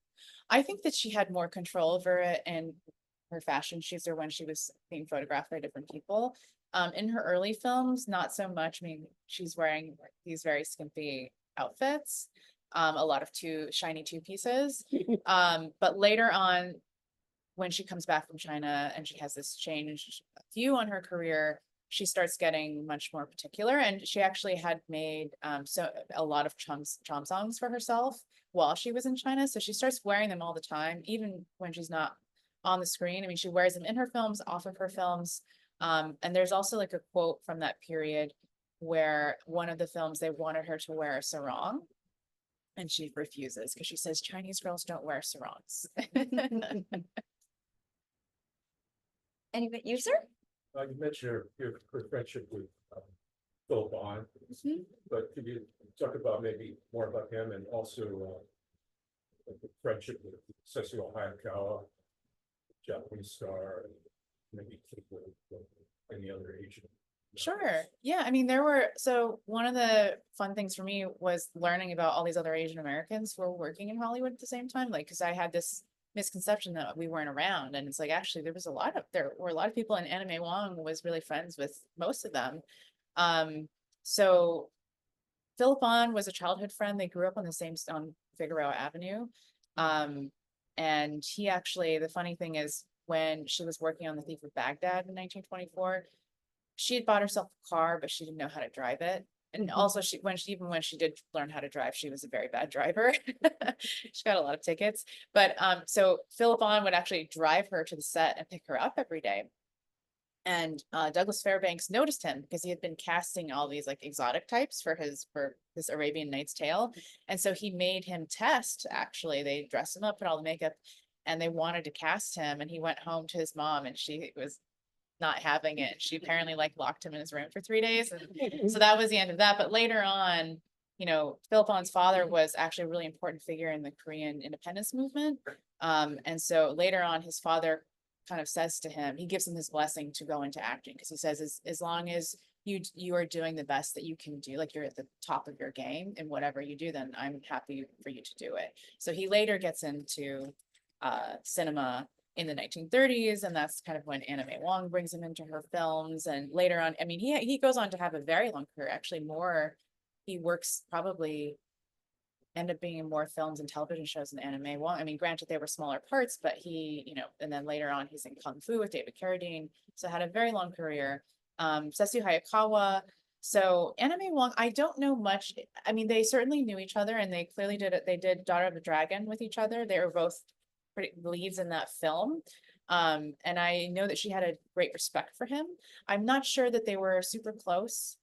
I think that she had more control over it in her fashion shoots or when she was being photographed by different people. In her early films, not so much. I mean, she's wearing these very skimpy outfits, a lot of shiny two pieces. But later on, when she comes back from China and she has this changed view on her career, she starts getting much more particular. And she actually had made so a lot of chom songs for herself while she was in China. So she starts wearing them all the time, even when she's not on the screen. I mean, she wears them in her films, off of her films. And there's also like a quote from that period where one of the films, they wanted her to wear a sarong. And she refuses because she says Chinese girls don't wear sarongs. Anybody, you, sir? You mentioned your friendship with Phil Bond, but could you talk about maybe more about him and also like the friendship with Sessio Hayakawa, Japanese star, and maybe any other Asian? Sure. Yeah. I mean, so one of the fun things for me was learning about all these other Asian Americans who were working in Hollywood at the same time. Like, cause I had this misconception that we weren't around. And it's like, actually, there were a lot of people, and Anime Wong was really friends with most of them. So Philip Bond was a childhood friend. They grew up on Figueroa Avenue. And he actually, the funny thing is, when she was working on The Thief of Baghdad in 1924, she had bought herself a car, but she didn't know how to drive it. And also even when she did learn how to drive, she was a very bad driver. She got a lot of tickets. But so Philip Bond would actually drive her to the set and pick her up every day. And Douglas Fairbanks noticed him because he had been casting all these like exotic types for this Arabian Nights tale. And so he made him test, actually. They dressed him up, put all the makeup, and they wanted to cast him. And he went home to his mom, and she was not having it. She apparently like locked him in his room for 3 days. And so that was the end of that. But later on, you know, Philip Bond's father was actually a really important figure in the Korean independence movement. And so later on, his father kind of says to him, he gives him his blessing to go into acting, because he says, as long as you are doing the best that you can do, like you're at the top of your game in whatever you do, then I'm happy for you to do it. So he later gets into cinema in the 1930s, and that's kind of when Anime Wong brings him into her films. And later on, I mean, he goes on to have a very long career, actually he works probably end up being in more films and television shows than Anime Wong. I mean, granted, they were smaller parts, but and then later on he's in Kung Fu with David Carradine, so had a very long career. Sessio Hayakawa. So Anime Wong, I don't know much. I mean, they certainly knew each other, and they clearly did it. They did Daughter of the Dragon with each other. They were both leads in that film. And I know that she had a great respect for him. I'm not sure that they were super close.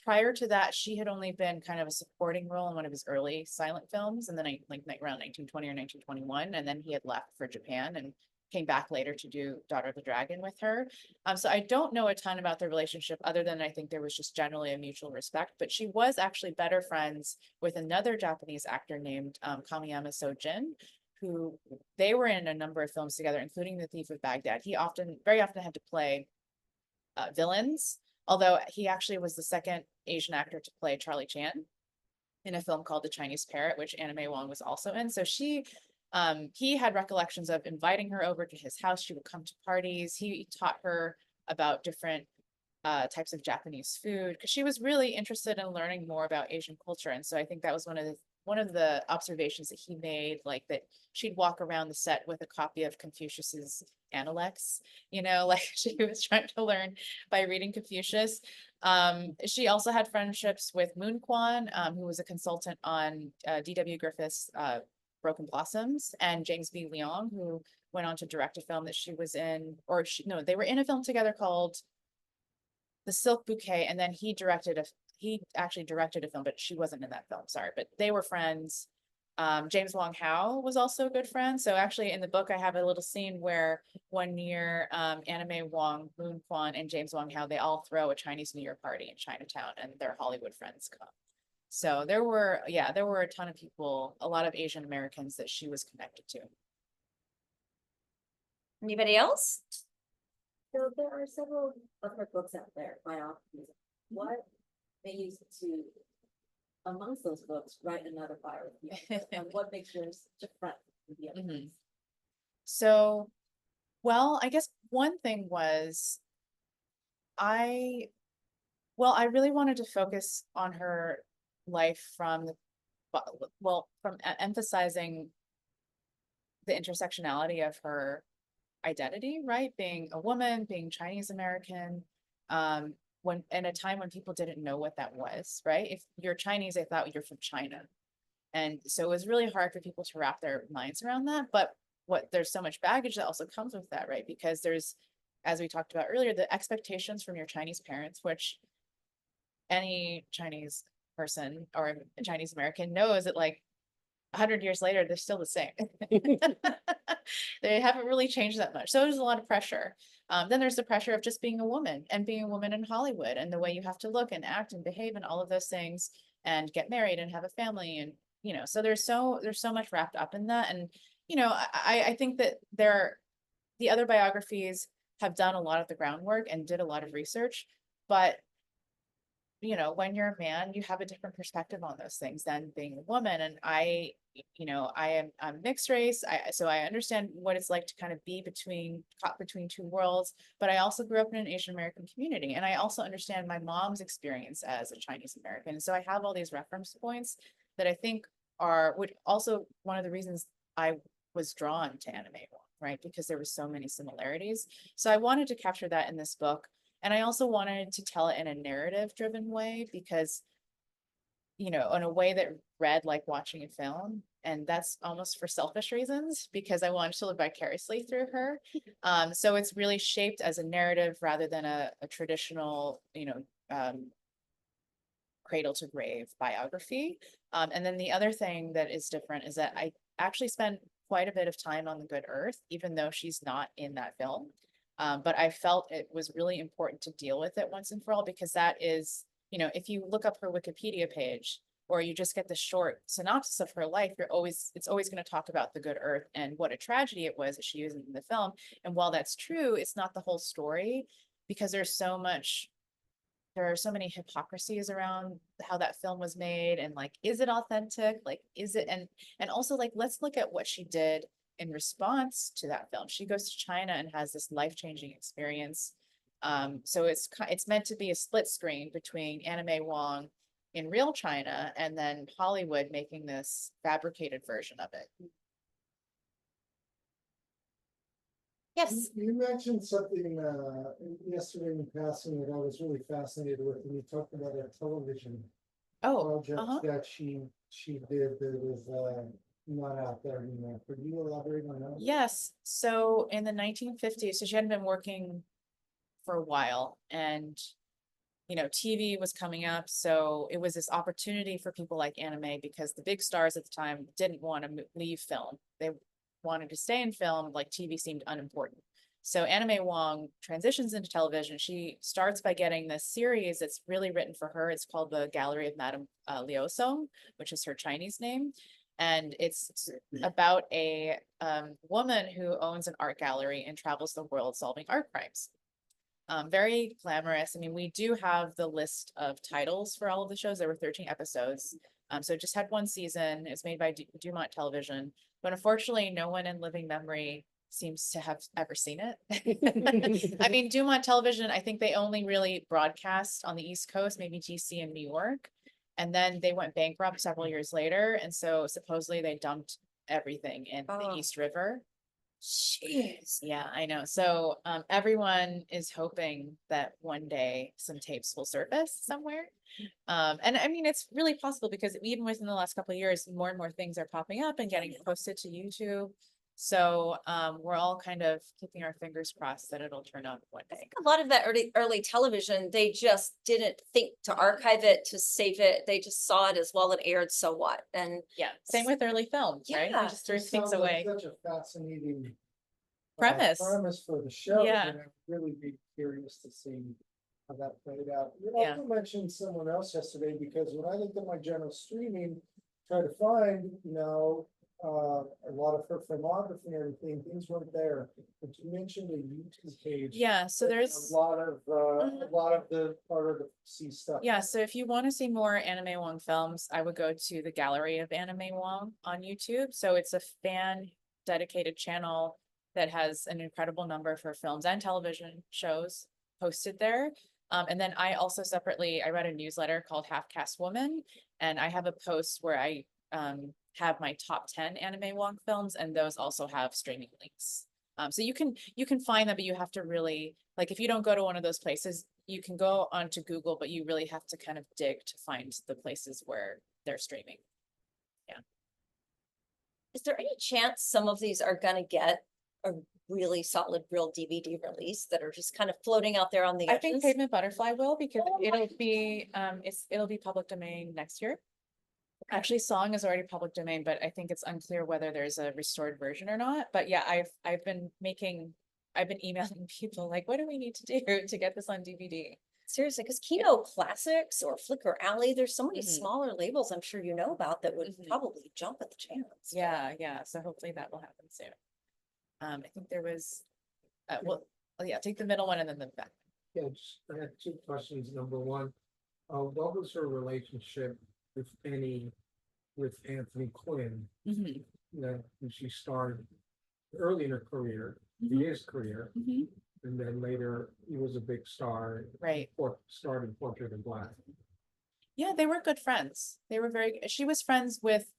Prior to that, she had only been kind of a supporting role in one of his early silent films, and then around 1920 or 1921, and then he had left for Japan and came back later to do Daughter of the Dragon with her. So I don't know a ton about their relationship, other than I think there was just generally a mutual respect. But she was actually better friends with another Japanese actor named Kamiyama Sojin, who they were in a number of films together, including The Thief of Baghdad. He very often had to play villains, although he actually was the second Asian actor to play Charlie Chan in a film called The Chinese Parrot, which Anime Wong was also in. So she He had recollections of inviting her over to his house. She would come to parties. He taught her about different types of Japanese food because she was really interested in learning more about Asian culture. And so I think that was one of the observations that he made, like that she'd walk around the set with a copy of Confucius's Analects, like she was trying to learn by reading Confucius. She also had friendships with Moon Kwan, who was a consultant on D.W. Griffith's Broken Blossoms, and James B. Leong, who went on to direct a film that she was in, no, they were in a film together called The Silk Bouquet, and then he actually directed a film, but she wasn't in that film, sorry, but they were friends. James Wong Howe was also a good friend. So actually in the book, I have a little scene where one year, Anna May Wong, Moon Kwan, and James Wong Howe, they all throw a Chinese New Year party in Chinatown, and their Hollywood friends come. So there were a ton of people, a lot of Asian Americans that she was connected to. Anybody else? So there are several of her books out there, biographies. What made you to, amongst those books, write another biography? And what makes yours different from the other ones? So, well, I guess one thing was I really wanted to focus on her life from emphasizing the intersectionality of her identity, right? Being a woman, being Chinese American, when in a time when people didn't know what that was, right? If you're Chinese, they thought you're from China. And so it was really hard for people to wrap their minds around that. But there's so much baggage that also comes with that, right? Because there's, as we talked about earlier, the expectations from your Chinese parents, which any Chinese person or Chinese American knows that like 100 years later, they're still the same. They haven't really changed that much. So there's a lot of pressure. Then there's the pressure of just being a woman and being a woman in Hollywood and the way you have to look and act and behave and all of those things and get married and have a family. And, so there's so much wrapped up in that. And, I think that the other biographies have done a lot of the groundwork and did a lot of research, but when you're a man, you have a different perspective on those things than being a woman. And I'm mixed race. So I understand what it's like to kind of be caught between two worlds, but I also grew up in an Asian American community. And I also understand my mom's experience as a Chinese American. And so I have all these reference points that I think which also one of the reasons I was drawn to anime, right? Because there were so many similarities. So I wanted to capture that in this book. And I also wanted to tell it in a narrative driven way because, in a way that read like watching a film. And that's almost for selfish reasons because I wanted to live vicariously through her. So it's really shaped as a narrative rather than a traditional, cradle to grave biography. And then the other thing that is different is that I actually spent quite a bit of time on the Good Earth, even though she's not in that film. But I felt it was really important to deal with it once and for all, because that is, if you look up her Wikipedia page or you just get the short synopsis of her life, it's always going to talk about the Good Earth and what a tragedy it was that she was in the film. And while that's true, it's not the whole story because there are so many hypocrisies around how that film was made and like, is it authentic? Like, is it? And also like, let's look at what she did in response to that film. She goes to China and has this life-changing experience. So it's meant to be a split screen between Anna May Wong in real China and then Hollywood making this fabricated version of it. Yes. You mentioned something yesterday in passing that I was really fascinated with, and you talked about a television project that she did that was not out there anymore. Could you elaborate on that? Yes. So in the 1950s, so she hadn't been working for a while, and TV was coming up, so it was this opportunity for people like Anna May because the big stars at the time didn't want to leave film. They wanted to stay in film, like TV seemed unimportant. So Anna May Wong transitions into television. She starts by getting this series that's really written for her. It's called The Gallery of Madame Liu Song, which is her Chinese name. And it's about a woman who owns an art gallery and travels the world solving art crimes. Very glamorous. I mean, we do have the list of titles for all of the shows. There were 13 episodes. So it just had one season. It's made by Dumont Television, but unfortunately, no one in living memory seems to have ever seen it. I mean, Dumont Television, I think they only really broadcast on the East Coast, maybe DC and New York. And then they went bankrupt several years later. And so supposedly they dumped everything in the Oh. East River. Jeez. Yeah, I know. So everyone is hoping that one day some tapes will surface somewhere. And I mean, it's really possible because even within the last couple of years, more and more things are popping up and getting posted to YouTube. So we're all kind of keeping our fingers crossed that it'll turn up one day. A lot of that early television, they just didn't think to archive it, to save it. They just saw it as, well, it aired, so what? And Yeah, same with early films, right? They Yeah. just threw This things sounds like away. Such a fascinating. Premise. Premise for the show. Yeah. And I'd really be curious to see how that played out. You Yeah. also mentioned someone else yesterday, because when I looked at my general streaming, tried to find, a lot of her filmography and everything, things weren't there. But you mentioned a YouTube page. Yeah, so that had there's a lot of the harder to see stuff. Yeah, so if you want to see more Anime Wong films, I would go to the Gallery of Anime Wong on YouTube. So it's a fan dedicated channel that has an incredible number for films and television shows posted there. And then I also separately, I read a newsletter called Half Caste Woman, and I have a post where I have my top 10 Anime Wong films, and those also have streaming links. So you can find them, but you have to really, like, if you don't go to one of those places, you can go onto Google, but you really have to kind of dig to find the places where they're streaming. is there any chance some of these are gonna get a really solid, real DVD release that are just kind of floating out there on the I think edges? Pavement Butterfly will, because Oh my it'll be public domain next year. Actually, Song is already public domain, but I think it's unclear whether there's a restored version or not. But yeah, I've been emailing people like, what do we need to do to get this on DVD? Seriously, because Kino Classics or Flickr Alley, there's so many Mhm. smaller labels I'm sure you know about that would Mhm. probably jump at the chance. Yeah, so hopefully that will happen soon. I think there was, take the middle one and then the back. Yeah, I had two questions. Number one, what was her relationship, if any, with Anthony Quinn? Mhm, When she started early in her career, Mhm. his career, mhm. and then later he was a big star. Right. Started Portrait in Black. Yeah, they were good friends. They were she was friends with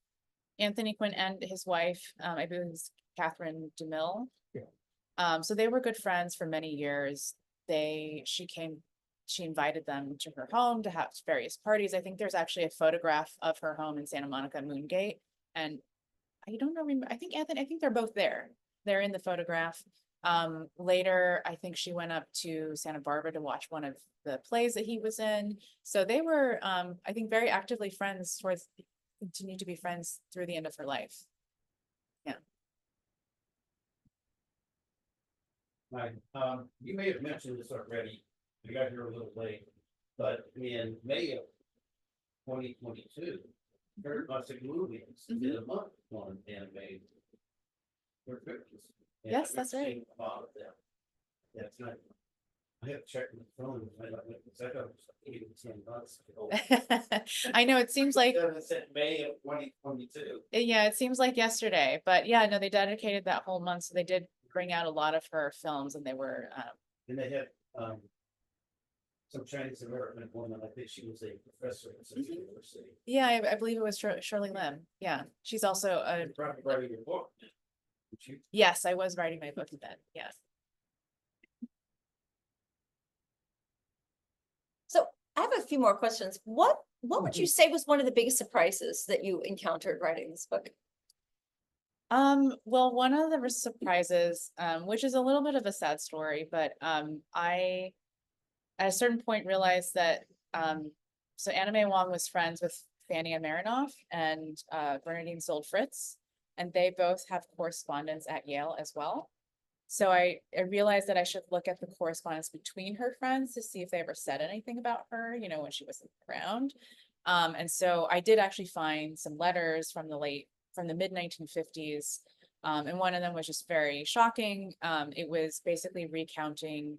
Anthony Quinn and his wife, I believe it was Catherine DeMille. Yeah. So they were good friends for many years. She invited them to her home to have various parties. I think there's actually a photograph of her home in Santa Monica Moongate. And I don't know, I think they're both there. They're in the photograph. Later, I think she went up to Santa Barbara to watch one of the plays that he was in. So they were, I think, very actively friends continued to be friends through the end of her life. Right, you may have mentioned this already, we got here a little late, but in May of 2022, Very Classic Movies did a month on anime. For pictures. And Yes, I've that's seen right. A lot of them. That's not. I have checked my phone, I thought it was like 8 or 10 months ago. I know, it seems like, It said May of 2022. yeah, it seems like yesterday, but yeah, no, they dedicated that whole month, so they did bring out a lot of her films, and they were, And they had, some Chinese American woman, I think she was a professor at some university. yeah, I believe it was Shirley Lim. Yeah, she's also a, You're probably writing your book. Would you? yes, I was writing my book then, yes. So I have a few more questions. What would you say was one of the biggest surprises that you encountered writing this book? Well, one of the surprises, which is a little bit of a sad story, but I at a certain point realized that so Anime Wong was friends with Fania Marinoff and Bernadine Sold Fritz, and they both have correspondence at Yale as well. So I realized that I should look at the correspondence between her friends to see if they ever said anything about her, when she wasn't around. And so I did actually find some letters from the mid 1950s. And one of them was just very shocking. It was basically recounting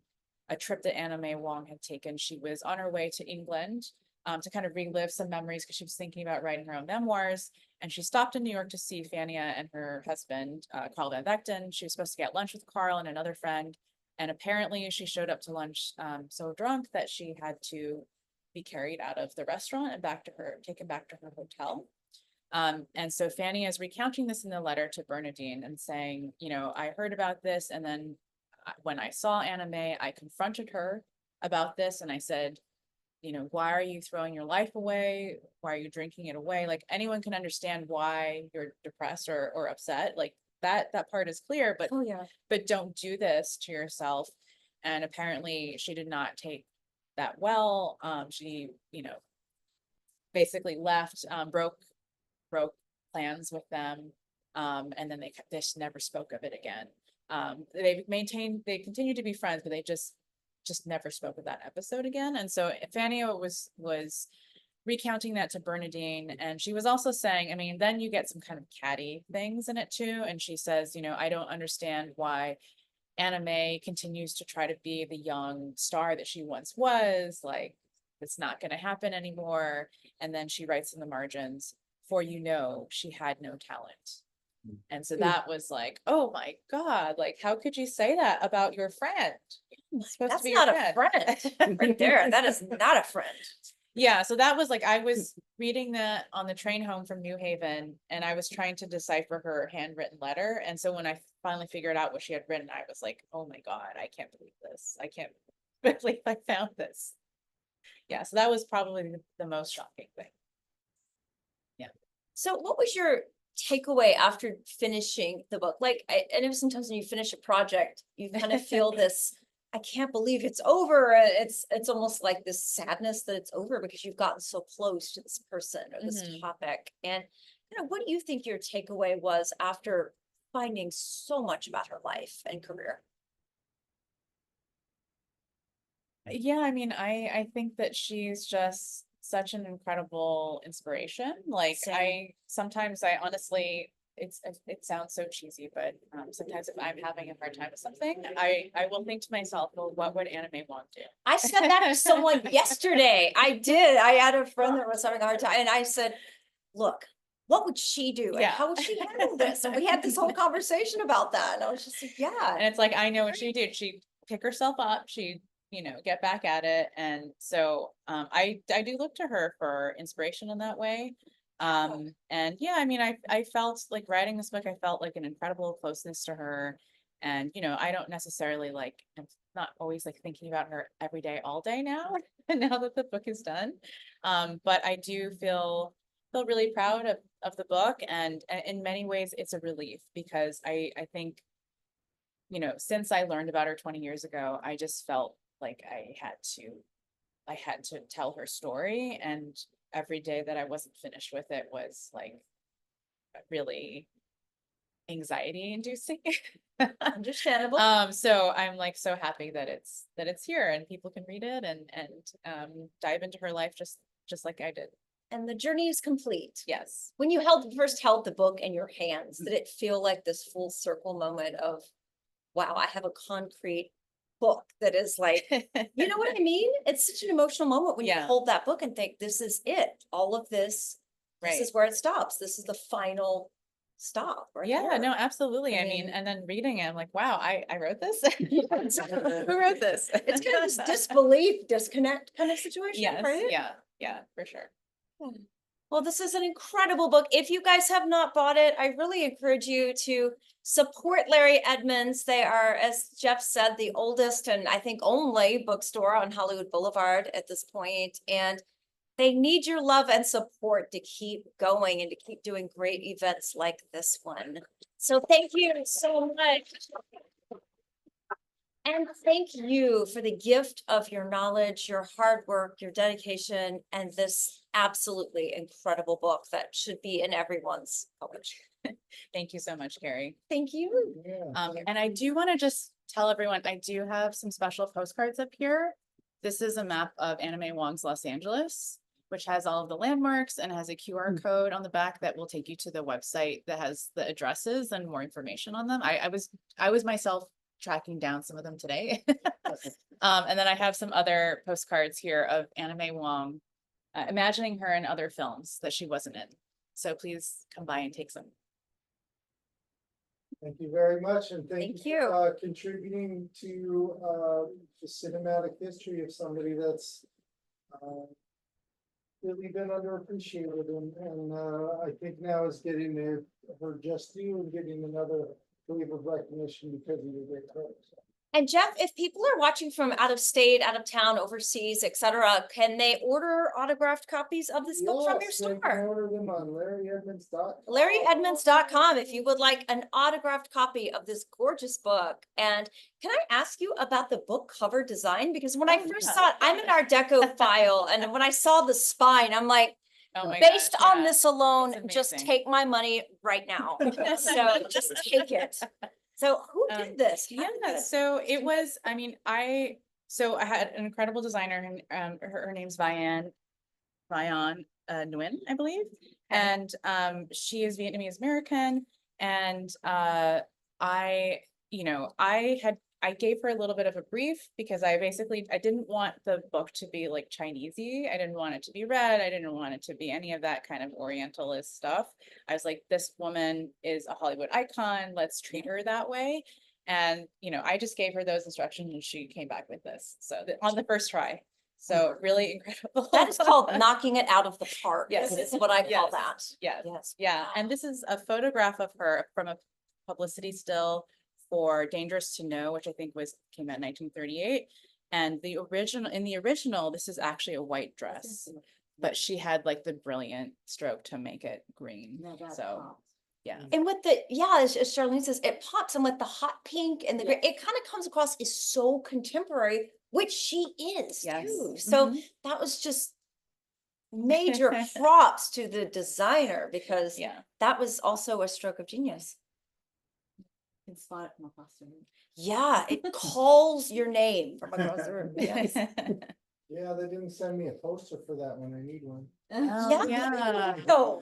a trip that Anime Wong had taken. She was on her way to England to kind of relive some memories because she was thinking about writing her own memoirs. And she stopped in New York to see Fania and her husband, Carl Van Vechten. She was supposed to get lunch with Carl and another friend. And apparently she showed up to lunch so drunk that she had to be carried out of the restaurant and taken back to her hotel. And so Fanny is recounting this in the letter to Bernadine and saying, you know, I heard about this, and then when I saw Anna May, I confronted her about this, and I said, you know, why are you throwing your life away? Why are you drinking it away? Like, anyone can understand why you're depressed or upset. Like, that part is clear, but Oh, yeah. but don't do this to yourself. And apparently she did not take that well. She, you know, basically left, broke plans with them. And then they just never spoke of it again. They continued to be friends, but they just never spoke of that episode again. And so Fania was recounting that to Bernadine, and she was also saying, I mean, then you get some kind of catty things in it too. And she says, you know, I don't understand why Anna May continues to try to be the young star that she once was. Like, it's not going to happen anymore. And then she writes in the margins, for you know, she had no talent. And so that was like, oh my God, like, how could you say that about your friend? It's supposed to That's be your not a friend right there. That is not a friend. Yeah, so that was like, I was reading that on the train home from New Haven, and I was trying to decipher her handwritten letter. And so when I finally figured out what she had written, I was like, oh my God, I can't believe this. I can't believe I found this. Yeah, so that was probably the most shocking thing. So what was your takeaway after finishing the book? Like, I know sometimes when you finish a project, you kind of feel this, I can't believe it's over. It's almost like this sadness that it's over because you've gotten so close to this person or this topic. And, you know, what do you think your takeaway was after finding so much about her life and career? Yeah, I mean, I think that she's just such an incredible inspiration. Like, Same. sometimes I honestly, it sounds so cheesy, but sometimes if I'm having a hard time with something, I will think to myself, well, what would Anna May Wong do? I said that to someone yesterday. I did. I had a friend that was having a hard time, and I said, look, what would she do? And Yeah. how would she handle this? And we had this whole conversation about that. And I was just like, yeah. And it's like, I know what she did. She'd pick herself up. She'd, you know, get back at it. And so I do look to her for inspiration in that way. And yeah, I mean, I felt like writing this book, I felt like an incredible closeness to her. And, you know, I don't necessarily like, I'm not always like thinking about her every day, all day now, now that the book is done. But I do feel really proud of the book. And in many ways, it's a relief because I think, you know, since I learned about her 20 years ago, I just felt like I had to tell her story, and every day that I wasn't finished with it was like really anxiety inducing. Understandable. So I'm like so happy that it's here and people can read it and dive into her life just like I did. And the journey is complete. Yes. When you first held the book in your hands, did it feel like this full circle moment of, wow, I have a concrete book that is like, you know what I mean? It's such an emotional moment when you Yeah. hold that book and think, this is it. All of this, this Right. is where it stops. This is the final stop. Right Yeah, here. no, absolutely. I I mean, mean- and then reading it, I'm like, wow, I wrote this. Who wrote this? It's kind of this disbelief, disconnect kind of situation, Yes, right? yeah, for sure. Well, this is an incredible book. If you guys have not bought it, I really encourage you to support Larry Edmunds. They are, as Jeff said, the oldest and I think only bookstore on Hollywood Boulevard at this point. And they need your love and support to keep going and to keep doing great events like this one. So thank you so much. And thank you for the gift of your knowledge, your hard work, your dedication, and this absolutely incredible book that should be in everyone's collection. Thank you so much, Carrie. Thank you. And I do want to just tell everyone, I do have some special postcards up here. This is a map of Anna May Wong's Los Angeles, which has all of the landmarks and has a QR code on the back that will take you to the website that has the addresses and more information on them. I was myself tracking down some of them today. And then I have some other postcards here of Anna May Wong imagining her in other films that she wasn't in. So please come by and take some. Thank you very much, and thank Thank you you. for contributing to the cinematic history of somebody that's really been underappreciated, and I think now is getting her just due and getting another wave of recognition because of your great work. And Jeff, if people are watching from out of state, out of town, overseas, etc., can they order autographed copies of this book from your Yes, they can store? order them on LarryEdmonds.com. LarryEdmonds.com if you would like an autographed copy of this gorgeous book. And can I ask you about the book cover design? Because when I Oh, first yeah. saw it, I'm an Art Deco file, and when I saw the spine, I'm like, Oh my based gosh, on yeah. this alone, It's just amazing. take my money right now. So just take it. So who did this? How did Yeah, this- so it was, I mean, I had an incredible designer, and her name's Vian Nguyen, I believe. And she is Vietnamese American, and I gave her a little bit of a brief because I didn't want the book to be like Chinesey. I didn't want it to be red. I didn't want it to be any of that kind of Orientalist stuff. I was like, this woman is a Hollywood icon. Let's treat her that way. And, I just gave her those instructions and she came back with this. So on the first try. So really incredible. That is called knocking it out of the park. Yes. Is what I call Yes. that. Yes. Yes. Yeah, and this is a photograph of her from a publicity still for Dangerous to Know, which I think came out in 1938. And in the original, this is actually a white dress, but she had like the brilliant stroke to make it green. So yeah. And with as Charlene says, it pops, and with the hot pink and the gray, it kind of comes across as so contemporary, which she is Yes. too. So Mhm. that was just major props to the designer, because Yeah. that was also a stroke of genius. Inspired from across the room. Yeah, it calls your name from across the room. Yes. Yeah, they didn't send me a poster for that one. I need one. Yeah. Yeah. Oh,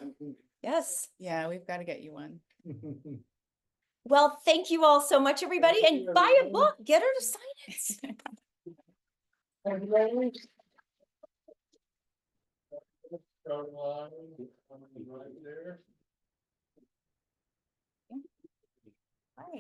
yes. Yeah, we've got to get you one. Well, thank you all so much, everybody, Thank and you, buy a everyone. book. Get her to sign it. Thank you very much. Right there.